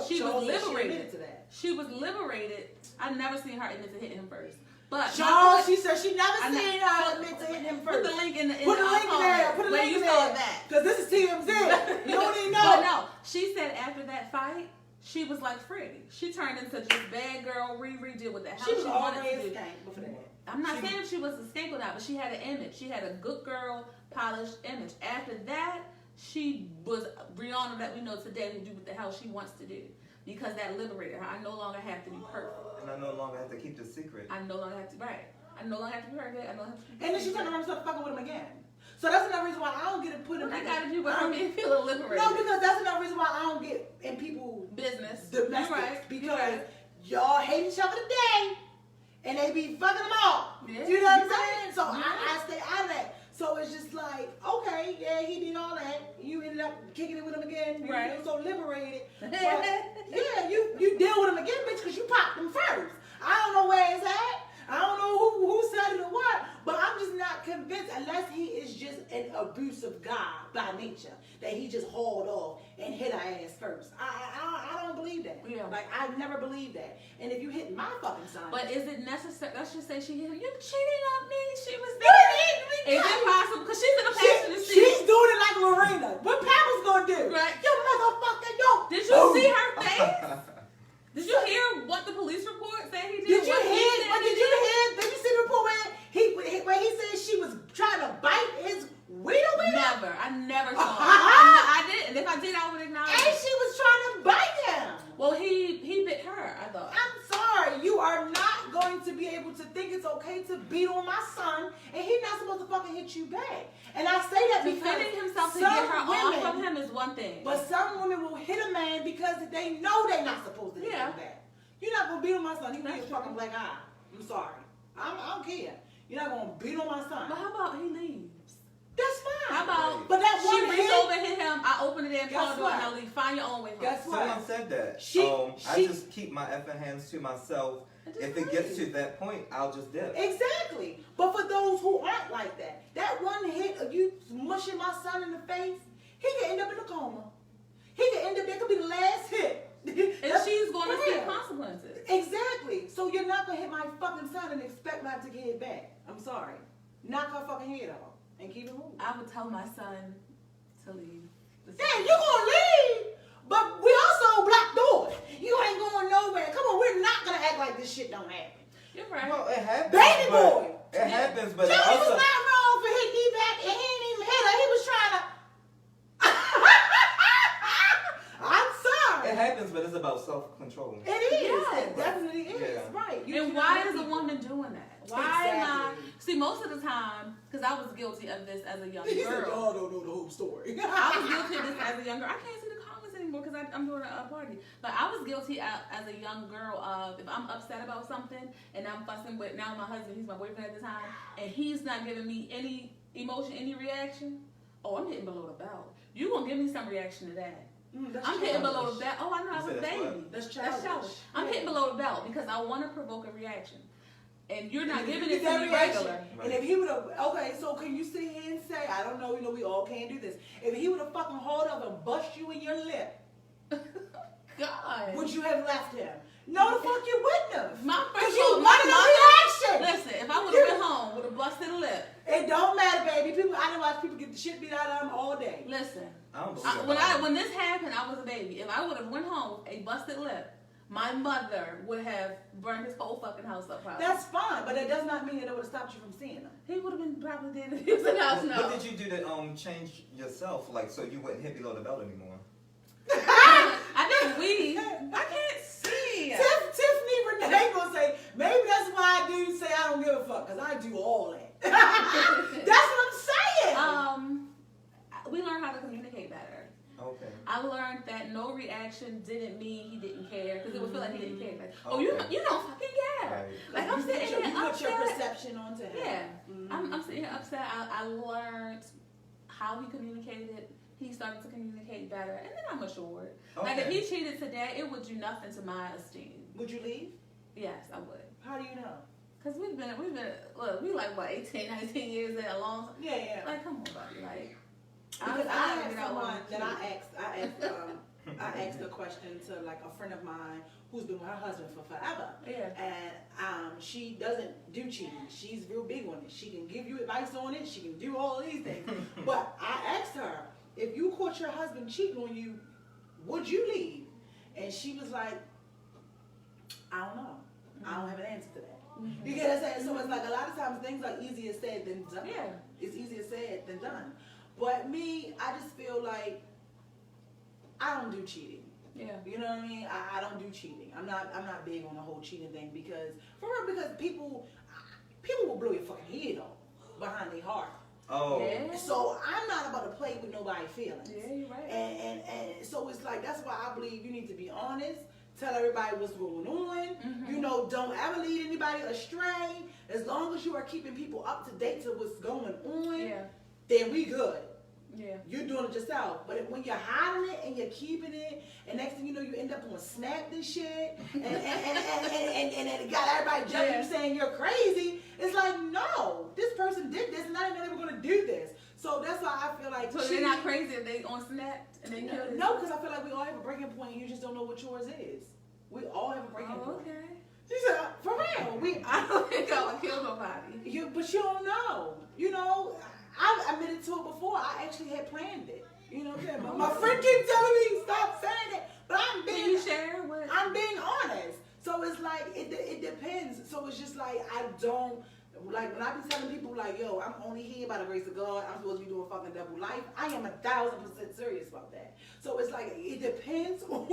she was liberated. She was liberated. I've never seen her admit to hitting him first. But Charles, she said she never seen her admit to hitting him put first. the link in the Put the link in there. Put the where link you in saw there. that. Because this is TMZ. You don't even know. But no, she said after that fight, she was like Freddie. She turned into just bad girl, did what the hell She was wanted already to a do. skank before that. I'm not saying she was a skank or not, but she had an image. She had a good girl, polished image. After that, she was Rihanna that we know today who do what the hell she wants to do. Because that liberated her. I no longer have to be perfect. And I no longer have to keep the secret. I no longer have to, right. I no longer have to be perfect. I no longer have to be And then she turned around and started fucking with him again. So that's another reason why I don't get it put in What people. that got to do with her being feeling liberated? No, because that's another reason why I don't get in people business. domestics. Right. Because y'all hate each other today and they be fucking them all. Yeah. You know what I'm You're saying? right. So You're I stay out of that. So it's just like, okay, yeah, he did all that. You ended up kicking it with him again. You Right. feel so liberated. But yeah, you deal with him again, bitch, because you popped him first. I don't know where it's at. I don't know who said it or what, but I'm just not convinced unless he is just an abusive guy by nature, that he just hauled off and hit her ass first. I don't believe that. Yeah. Like, I've never believed that. And if you hit my fucking son. But is it necessary? Let's just say she hit him. You cheating on me. She was You there. didn't hit me. Is it possible? Because she's in a passenger seat. She's doing it like Lorena. What Papa's gonna do? Right. You motherfucker, yo. Did you Boom. see her face? Did you hear what the police report said he did? Did you hear? But did you see the report where he said she was trying to bite his wheel? Never. I never saw it. I didn't. If I did, I would acknowledge And it. she was trying to bite him. Well, he bit her, I thought. I'm sorry. You are not going to be able to think it's okay to beat on my son, and he's not supposed to fucking hit you back. And I say that because Defending himself to some get her women, off of him is one thing. But some women will hit a man because they know they're not supposed to hit him back. You're not gonna beat on my son. He gonna be a fucking black eye. I'm sorry. I don't care. You're not gonna beat on my son. But how about he leaves? That's fine. How about But that she one reached hit, over and hit him, I opened the damn Guess car door and what? I leave. Find your own way home. Guess what? Someone said that. I just keep my effing hands to myself. If it gets to that point, I'll just dip. Exactly. But for those who aren't like that, that one hit of you mushing my son in the face, he could end up in a coma. He could end up, that could be the last hit. And she's going to see consequences. Exactly. So you're not going to hit my fucking son and expect not to get it back. I'm sorry. Knock her fucking head off and keep it moving. I would tell my son to leave. Yeah, you're going to leave, but we also black doors. You ain't going nowhere. Come on, we're not going to act like this shit don't happen. You're right. Well, it happens. Baby boy. It happens, but Joey also, was not wrong for hitting me back, and he didn't even hit her. He was trying to. I'm sorry. it happens, but it's about self-control. It is. Yes. It definitely is. Yeah. Right. And why is a woman doing that? Why am I? Exactly. See, most of the time, because I was guilty of this as a young He said, girl. y'all don't know the whole story. I was guilty of this as a young girl. I can't see the comments anymore because I'm doing a party. But I was guilty as a young girl of if I'm upset about something and I'm fussing with now my husband, he's my boyfriend at the time, and he's not giving me any emotion, any reaction. Oh, I'm hitting below the belt. You gonna give me some reaction to that? I'm hitting below the belt. Oh, I know I was a baby. That's childish. I'm hitting below the belt because I want to provoke a reaction. And you're not giving it to that me reaction. regular. And if he would have, okay, so can you sit here and say, I don't know, we all can't do this. If he would have fucking hauled up and bust you in your lip, God. would you have left him? No, the fuck you wouldn't have. My Because first you one, wanted a reaction. Listen, if I would have been home with a busted lip. It don't matter, baby. I done watch people get the shit beat out of them all day. Listen. I don't believe When this happened, I was a baby. If I would have went home with a busted lip, my mother would have burned his whole fucking house up probably. That's fine, but that does not mean that it would have stopped you from seeing them. He would have been probably dead if he was in the house now. What did you do to change yourself, like so you wouldn't hit below the belt anymore? I didn't weave. I can't see. Tiffany Renee gonna say, maybe that's why I do say I don't give a fuck, because I do all that. That's what I'm saying. We learned how to communicate better. Okay. I learned that no reaction didn't mean he didn't care because it would feel like he didn't care. Like, oh, Okay. you don't fucking care. Right. Like I'm sitting here you put upset. your perception onto him. Yeah, Mm-hmm. I'm sitting here upset. I learned how he communicated. He started to communicate better, and then I matured. Like if Okay. he cheated today, it would do nothing to my esteem. Would you leave? Yes, I would. How do you know? Cause we've been look, we like what 18, 19 years in a long time. Yeah. Like come on, buddy, like. Because I gotta had get out someone one that kid. I asked a question to like a friend of mine who's been with her husband for forever. Yeah. And she doesn't do cheating. She's real big on it. She can give you advice on it. She can do all these things. But I asked her, if you caught your husband cheating on you, would you leave? And she was like, I don't know. I don't have an answer to that. Mm-hmm. You get what I'm saying? So it's like a lot of times things are easier said than done. Yeah. It's easier said than done. But me, I just feel like I don't do cheating. Yeah. You know what I mean? I don't do cheating. I'm not big on the whole cheating thing because people will blow your fucking head off behind their heart. Oh. Yeah. So I'm not about to play with nobody's feelings. Yeah, you're right. And so it's like that's why I believe you need to be honest. tell everybody what's going on. You know, don't ever lead anybody astray. As long as you are keeping people up to date to what's going on, then we good. Yeah. You're doing it yourself. But when you're hiding it and you're keeping it, and next thing you know, you end up on Snap this shit, and it got everybody judging you saying you're crazy. It's like, no, this person did this, and I didn't know they were going to do this. So that's why I feel like. So they're not crazy if they on Snap and they kill it? No, because I feel like we all have a breaking point, and you just don't know what yours is. We all have a breaking point. Okay. She said, for real. I don't think I would kill nobody. But you don't know. You know, I admitted to it before. I actually had planned it. You know what I'm saying? My friend keeps telling me stop saying it, but Can you share what? I'm being honest. So it's like it depends. So it's just like I don't like when I be telling people like, yo, I'm only here by the grace of God. I'm supposed to be doing fucking double life. I am 1,000% serious about that. So it's like it depends on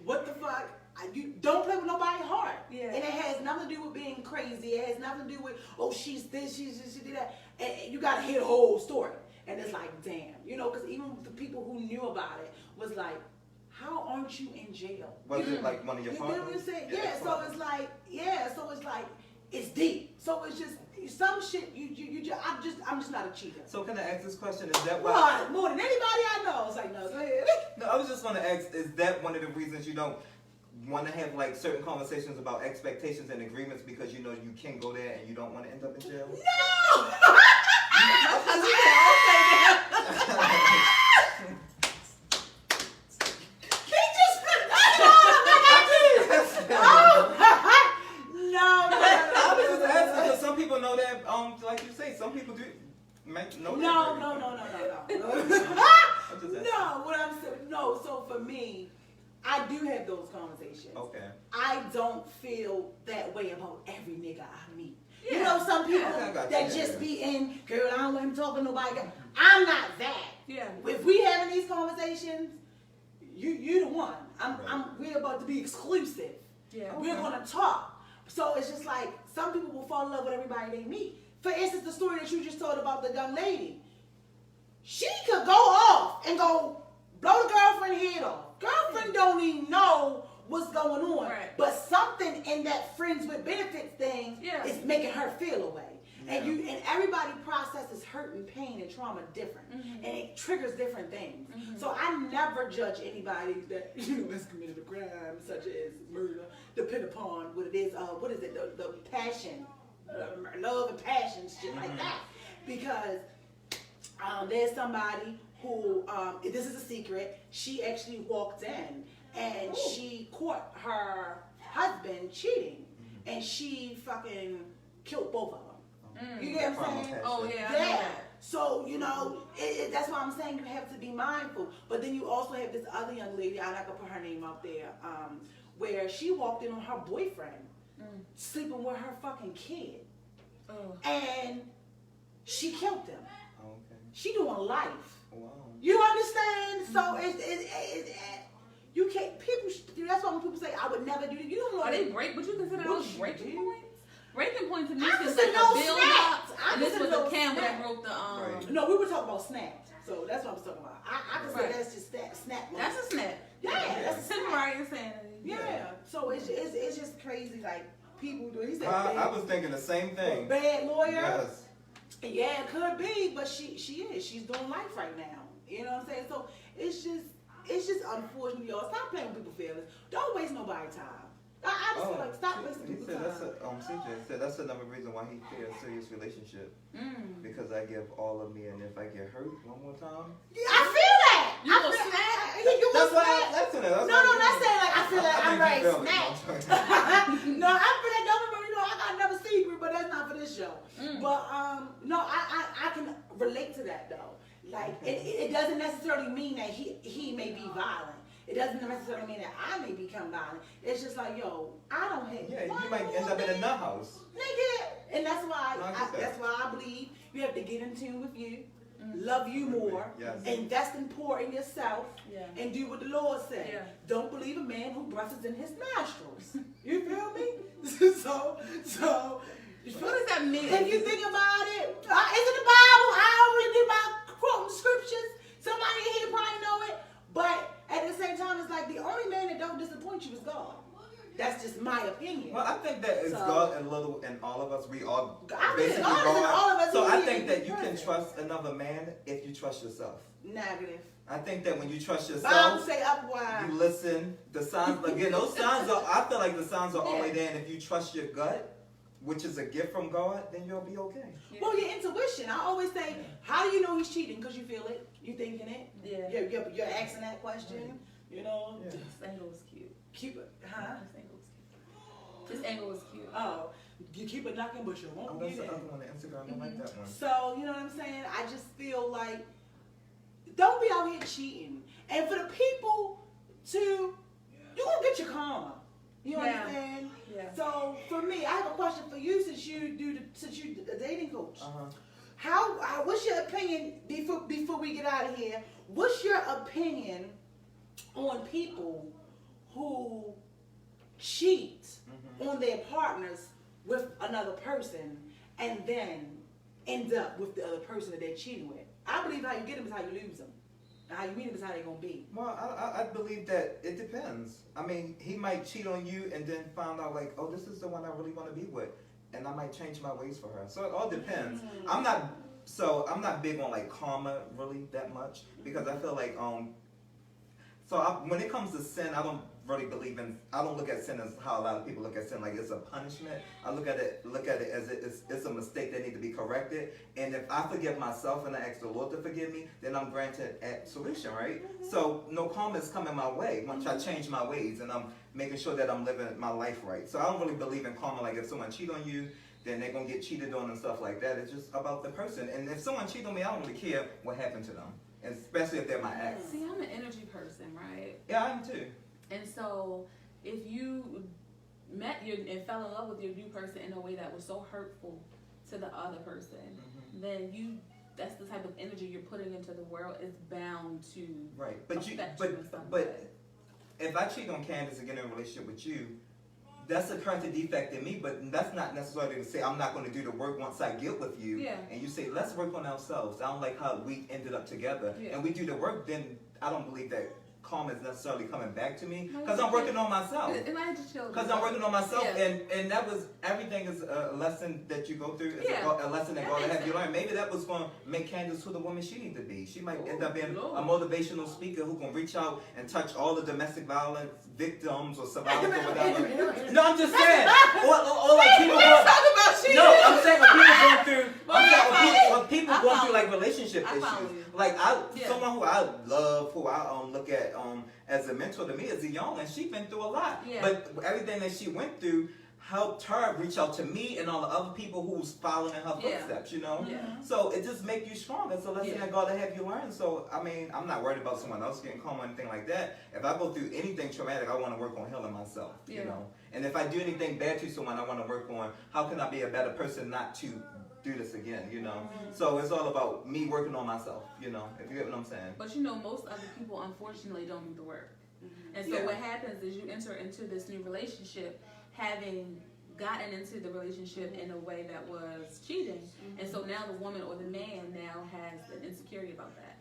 what the fuck. You don't play with nobody's heart. Yeah. And it has nothing to do with being crazy. It has nothing to do with, oh, she's this, she's this, she did that. And you got to hear the whole story. And it's like, damn. You know, because even the people who knew about it was like, how aren't you in jail? Was it like one of your partners? You know what I'm saying? Yeah, so it's like, it's deep. So it's just, some shit, I'm just not a cheater. So can I ask this question? Is that why? What? More than anybody I know. It's like, no, go ahead. No, I was just going to ask, is that one of the reasons you don't want to have like certain conversations about expectations and agreements because you know you can't go there and you don't want to end up in jail? No! Because you can all say that. He just No. I was just asking because some people know that, like you say, some people do know that. No. No, what I'm saying, no, so for me, I do have those conversations. Okay. I don't feel that way about every nigga I meet. Yeah. You know, some people that just be in, girl, I don't want him talking to nobody. I'm not that. Yeah. If we having these conversations, you the one. We're about to be exclusive. Yeah. We're gonna talk. So it's just like some people will fall in love with everybody they meet. For instance, the story that you just told about the young lady. She could go off and go blow the girlfriend head off. Girlfriend don't even know what's going on. Right. But something in that friends with benefits thing is making her feel away. Yeah. And everybody processes hurt and pain and trauma different. And it triggers different things. So I never judge anybody that has committed a crime such as murder, depending upon what it is, what is it, the passion, love and passion, shit like that. Because there's somebody who, this is a secret, she actually walked in and she caught her husband cheating and she fucking killed both of them. You get what I'm saying? Oh yeah, I know that. So, you know, that's why I'm saying you have to be mindful. But then you also have this other young lady, I'm not going to put her name out there, where she walked in on her boyfriend sleeping with her fucking kid. And she killed him. She doing life. Wow. You understand? So it's you can't. People. That's why when people say I would never do that. You don't know. Are they break? Would you consider those breaking points? Breaking points to me is like no a build up. And this was a Campbell that wrote the Right. No, we were talking about snaps. So that's what I was talking about. I can say that's just snap. That's a snap. Yeah, that's a temporary insanity. Yeah. So it's just crazy. Like people do. He said I was thinking the same thing. Bad lawyer. Yes. Yeah, it could be, but she is. She's doing life right now. You know what I'm saying? So it's just unfortunate, y'all. Stop playing with people's feelings. Don't waste nobody's time. I just feel like stop wasting people's time. CJ said that's another reason why he fears a serious relationship. Because I give all of me, and if I get hurt one more time, I feel that. You will snap. That's why I'm asking it. No, not saying like I feel like I'm ready to snap. No, I feel like don't remember. You know, I got another secret, but that's not for this show. But no, I can relate to that though. Like it doesn't necessarily mean that he may be violent. It doesn't necessarily mean that I may become violent. It's just like, yo, I don't have. Yeah, you might end up in a nut house, nigga. And that's why I believe you have to get in tune with you, love you more, invest in pour in yourself, and do what the Lord said. Yeah. Don't believe a man who brushes in his nostrils. You feel me? So. What does that mean? If you think about it, it's in the Bible. I don't really do my quoting scriptures. Somebody here probably know it, but at the same same time, it's like the only man that don't disappoint you is God. That's just my opinion. Well, I think that it's God a little in all of us. We all basically God is in all of us. So I think that you can trust another man if you trust yourself. Negative. I think that when you trust yourself, Bible say upward. you listen. The signs, again, those signs are. I feel like the signs are always there. And if you trust your gut, which is a gift from God, then you'll be okay. Well, your intuition. I always say, how do you know he's cheating? Because you feel it. You thinking it. Yeah. You're asking that question. You know. This angle was cute. Keep it, huh? This angle was cute. Oh, you keep it knocking, but you won't That's get the it. other one on Instagram. I like that one. So, you know what I'm saying? I just feel like, don't be out here cheating. And for the people to, you're going to get your karma. You understand? Yeah. So, for me, I have a question for you since you're the dating coach. What's your opinion, before we get out of here, what's your opinion on people who cheat on their partners with another person and then end up with the other person that they're cheating with? I believe how you get them is how you lose them. And how you meet them is how they're going to be. Well, I believe that it depends. I mean, he might cheat on you and then find out like, oh, this is the one I really want to be with. And I might change my ways for her. So it all depends. I'm not big on like karma really that much because I feel like when it comes to sin, I don't really believe in. I don't look at sin as how a lot of people look at sin, like it's a punishment. I look at it as it's a mistake that needs to be corrected. And if I forgive myself and I ask the Lord to forgive me, then I'm granted absolution, right? So no karma is coming my way once I change my ways and I'm making sure that I'm living my life right. So I don't really believe in karma. Like if someone cheat on you, then they're gonna get cheated on and stuff like that. It's just about the person. And if someone cheat on me, I don't really care what happened to them. Especially if they're my ex. See, I'm an energy person, right? Yeah, I am too. And so, if you met and fell in love with your new person in a way that was so hurtful to the other person, then that's the type of energy you're putting into the world is bound to affect you in some way. If I cheat on Candace and get in a relationship with you, that's a character defect in me, but that's not necessarily to say I'm not going to do the work once I get with you. Yeah. And you say, let's work on ourselves. I don't like how we ended up together. Yeah. And we do the work, then I don't believe that karma is necessarily coming back to me because I'm working on myself. Because I'm working on myself, and that was, everything is a lesson that you go through. It's a lesson that God have you learn. Maybe that was going to make Candace who the woman she needs to be. She might end up being a motivational speaker who can reach out and touch all the domestic violence victims or survivors or whatever. No, I'm just saying. Or like people I'm saying when people going through like relationship issues. Like someone who I love, who I look at as a mentor to me is a young, and she's been through a lot. Yeah. But everything that she went through helped her reach out to me and all the other people who's following in her footsteps, you know? Yeah. So it just makes you strong. It's a lesson that God will have you learn. So, I mean, I'm not worried about someone else getting karma or anything like that. If I go through anything traumatic, I want to work on healing myself, you know? And if I do anything bad to someone, I want to work on how can I be a better person not to do this again, you know? So it's all about me working on myself, you know, if you get what I'm saying. But you know, most other people unfortunately don't do the work. And so what happens is you enter into this new relationship having gotten into the relationship in a way that was cheating. And so now the woman or the man now has an insecurity about that.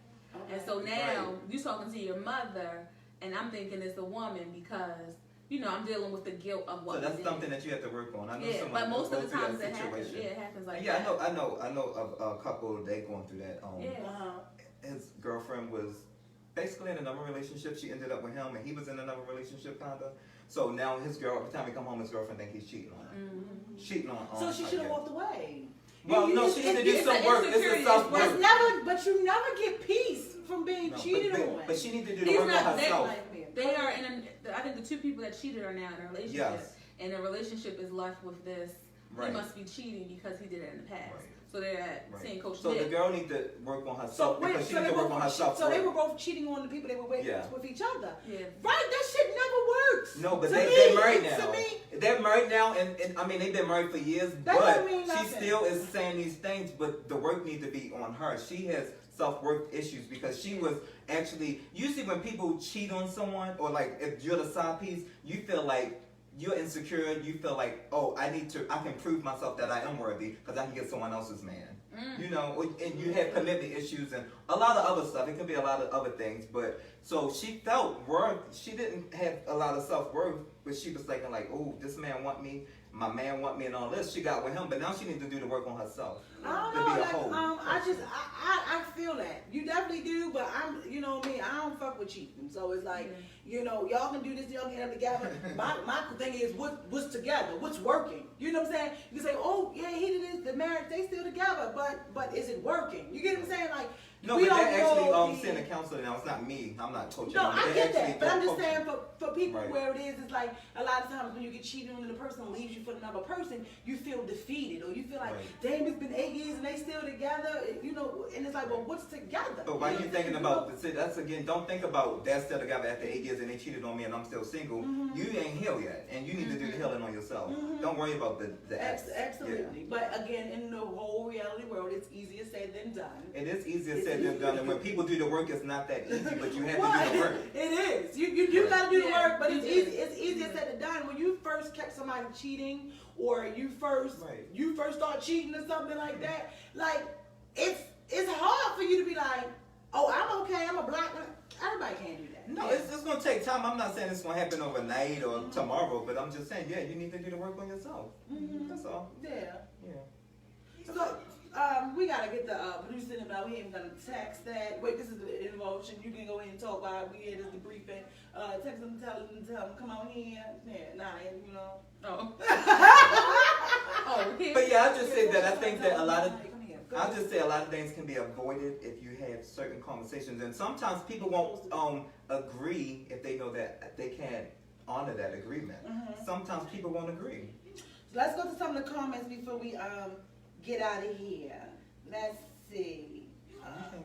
And so now you're talking to your mother, and I'm thinking it's a woman because, you know, I'm dealing with the guilt of what. So that's something that you have to work on. I know someone but most of the times it happens. Yeah, it happens like that. Yeah, I know of a couple they going through that. His girlfriend was basically in another relationship. She ended up with him, and he was in another relationship, kinda. So now his girl, every time he come home, his girlfriend think he's cheating on her. Cheating on. So she should have walked away. Well, no, she needs to do some work. It's a self-work. But you never get peace from being cheated on. But she needs to do the work on herself. They are I think the two people that cheated are now in a relationship, and the relationship is left with this. He must be cheating because he did it in the past. So they're at seeing Coach So Nick. the girl needs to work on herself because she needs to work on herself. So they were both cheating on the people they were with each other. Yeah. Right? That shit never works. No, but they're married now. They're married now, and I mean they've been married for years. But she still is saying these things. But the work needs to be on her. She has self-worth issues because she was actually usually when people cheat on someone or like if you're the side piece, you feel like you're insecure, you feel like, oh, I can prove myself that I am worthy because I can get someone else's man. You know, and you have commitment issues and a lot of other stuff. It could be a lot of other things, but so she felt worth. She didn't have a lot of self-worth, but she was thinking like, oh, this man want me, my man want me, and all this. She got with him, but now she needs to do the work on herself. I don't know, I feel that. You definitely do, but you know me, I don't fuck with cheating. So it's like, you know, y'all can do this, y'all can have together. My thing is, what's together? What's working? You know what I'm saying? You can say, oh, yeah, he did this, the marriage, they still together, but is it working? You get what I'm saying? Like, no, but they're actually seeing a counselor now. It's not me. I'm not coaching. No, I get that, but I'm just coaching. saying for people where it is, it's like a lot of times when you get cheated on and the person leaves you for another person, you feel defeated or you feel like, damn, it's been 8 years and they still together, you know, and it's like, well, what's together? But why are you thinking about that's again? Don't think about they're still together after 8 years and they cheated on me and I'm still single. You ain't healed yet, and you need to do the healing on yourself. Don't worry about the ex. Absolutely, but again, in the whole reality world, it's easier said than done. It is easier said than done, and when people do the work, it's not that easy, but you have to do the work. It is. You got to do the work, but it's easy. It's easier said than done. When you first catch somebody cheating, or you first start cheating or something like that, like it's hard for you to be like, oh, I'm okay. I'm a black man. Everybody can't do that. No, it's going to take time. I'm not saying it's going to happen overnight or tomorrow, but I'm just saying, you need to do the work on yourself. That's all. Yeah. Yeah. So, we gotta get the producer in about. We ain't gonna text that. Wait, this is the emotion. You can go ahead and talk while we hear this debriefing. Text them, tell them, come on here. Yeah, you know. Oh. But yeah, I just say that I think that a lot of things can be avoided if you have certain conversations, and sometimes people won't agree if they know that they can't honor that agreement. Sometimes people won't agree. So let's go to some of the comments before we get out of here. Let's see.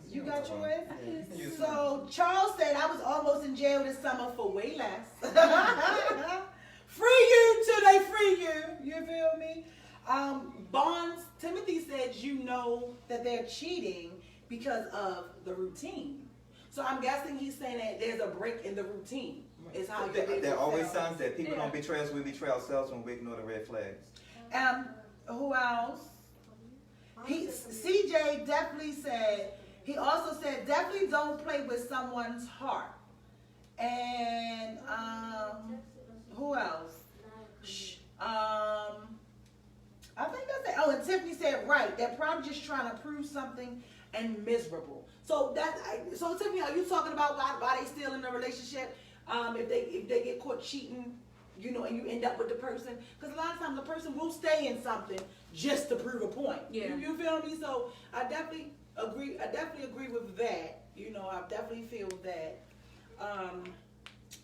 You got yours? Yeah. So Charles said, I was almost in jail this summer for way less. Free you till they free you. You feel me? Bonds, Timothy said, you know that they're cheating because of the routine. So I'm guessing he's saying that there's a break in the routine. Is how there are always signs that people don't betray us. We betray ourselves when we ignore the red flags. Who else? CJ definitely said, he also said, definitely don't play with someone's heart. And who else? I think that's it. Oh, and Tiffany said, right, they're probably just trying to prove something and miserable. So Tiffany, are you talking about why they still in a relationship? If they get caught cheating, you know, and you end up with the person, because a lot of times the person will stay in something just to prove a point. Yeah. You feel me? So I definitely agree. With that. You know, I definitely feel that.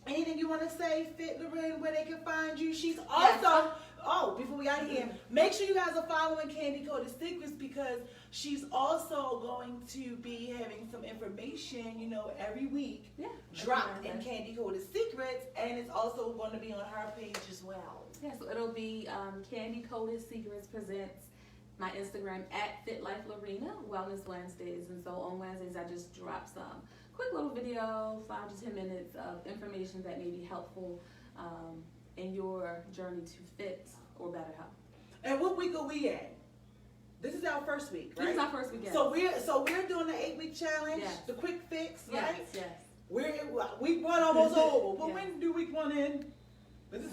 Anything you want to say, Fit Lorena, where they can find you? She's also. Oh, before we got here, make sure you guys are following Candy Coated Secrets, because she's also going to be having some information, you know, every week dropped in Candy Coated Secrets, and it's also going to be on her page as well. Yeah, so it'll be Candy Coated Secrets presents my Instagram at Fit Life Lorena, Wellness Wednesdays, and so on Wednesdays I just drop some quick little video, 5 to 10 minutes of information that may be helpful in your journey to fit or better health. And what week are we at? This is our first week, right? This is our first week. So we're doing the 8-week challenge, the quick fix, right? Yes. Week 1 almost over. But when do week 1 end?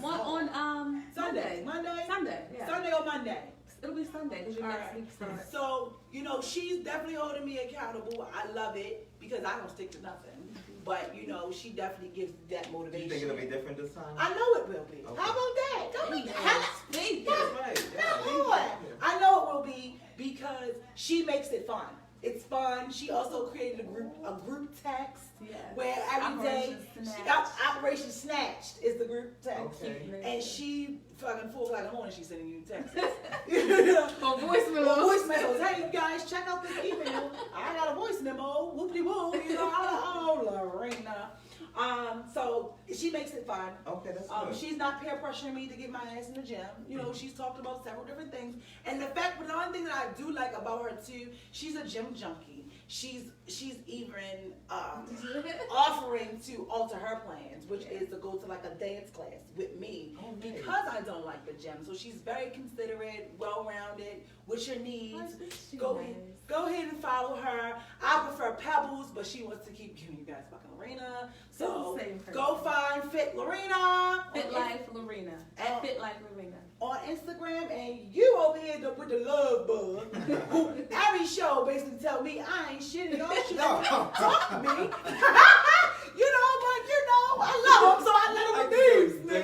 One on Sunday. Yeah. Sunday or Monday. It'll be Sunday because your next week starts. So, you know, she's definitely holding me accountable. I love it because I don't stick to nothing. But, you know, she definitely gives that motivation. Do you think it'll be different this time? I know it will be. Okay. How about that? Don't be happy. I know it will be because she makes it fun. It's fun. She also created a group text where every day Operation Snatched is the group text, and she fucking 4 o'clock in the morning she's sending you texts. For voicemails. Hey you guys, check out this email. I got a voice memo. Whoopty whoop. You know, oh Lorena. So she makes it fun. Okay, that's good. She's not peer pressuring me to get my ass in the gym. You know, she's talked about several different things. And the one thing that I do like about her too, she's a gym junkie. she's even offering to alter her plans, which is to go to like a dance class with me because I don't like the gym. So she's very considerate, well-rounded with your needs. Go ahead and follow her. I prefer Pebbles, but she wants to keep giving you guys fucking Lorena. So go find Fit Lorena. Fit Life Lorena. At Fit Life Lorena. On Instagram, and you over here with the love bug, who every show basically tell me I ain't shit and all shit. Talk to me. You know, but you know, I love him, so I let him abuse me.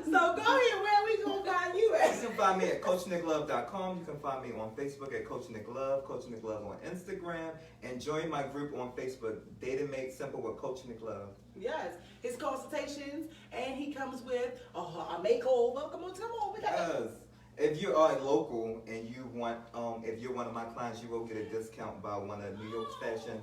So go ahead, where we gonna find you at? You can find me at CoachNickLove.com. You can find me on Facebook at Coach Nick Love, Coach Nick Love on Instagram, and join my group on Facebook, Dating Made Simple with Coach Nick Love. Yes, his consultations, and he comes with a makeover. Come on, we got Yes. If you are local and you want, if you're one of my clients, you will get a discount by one of New York's fashion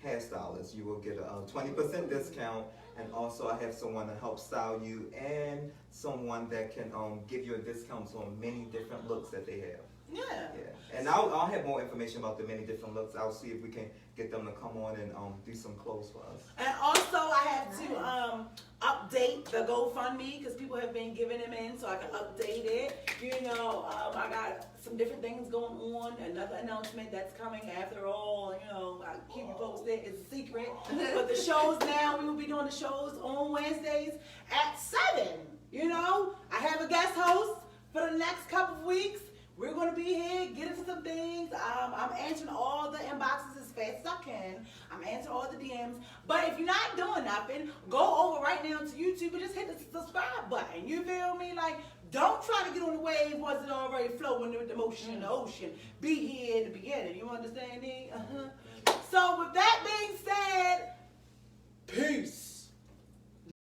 hairstylists. You will get a 20% discount, and also I have someone to help style you and someone that can give you a discount on many different looks that they have. Yeah. And I'll have more information about the many different looks. I'll see if we can get them to come on and do some clothes for us. And also I have to update the GoFundMe because people have been giving them in, so I can update it. You know, I got some different things going on. Another announcement that's coming after all. You know, I'll keep you posted. It's a secret. But the shows now, we will be doing the shows on Wednesdays at 7. You know, I have a guest host for the next couple of weeks. We're going to be here, get into some things. I'm answering all the inboxes as fast as I can. I'm answering all the DMs. But if you're not doing nothing, go over right now to YouTube and just hit the subscribe button. You feel me? Like, don't try to get on the wave once it's already flowing with the motion in the ocean. Be here in the beginning. You understand me? So with that being said, peace.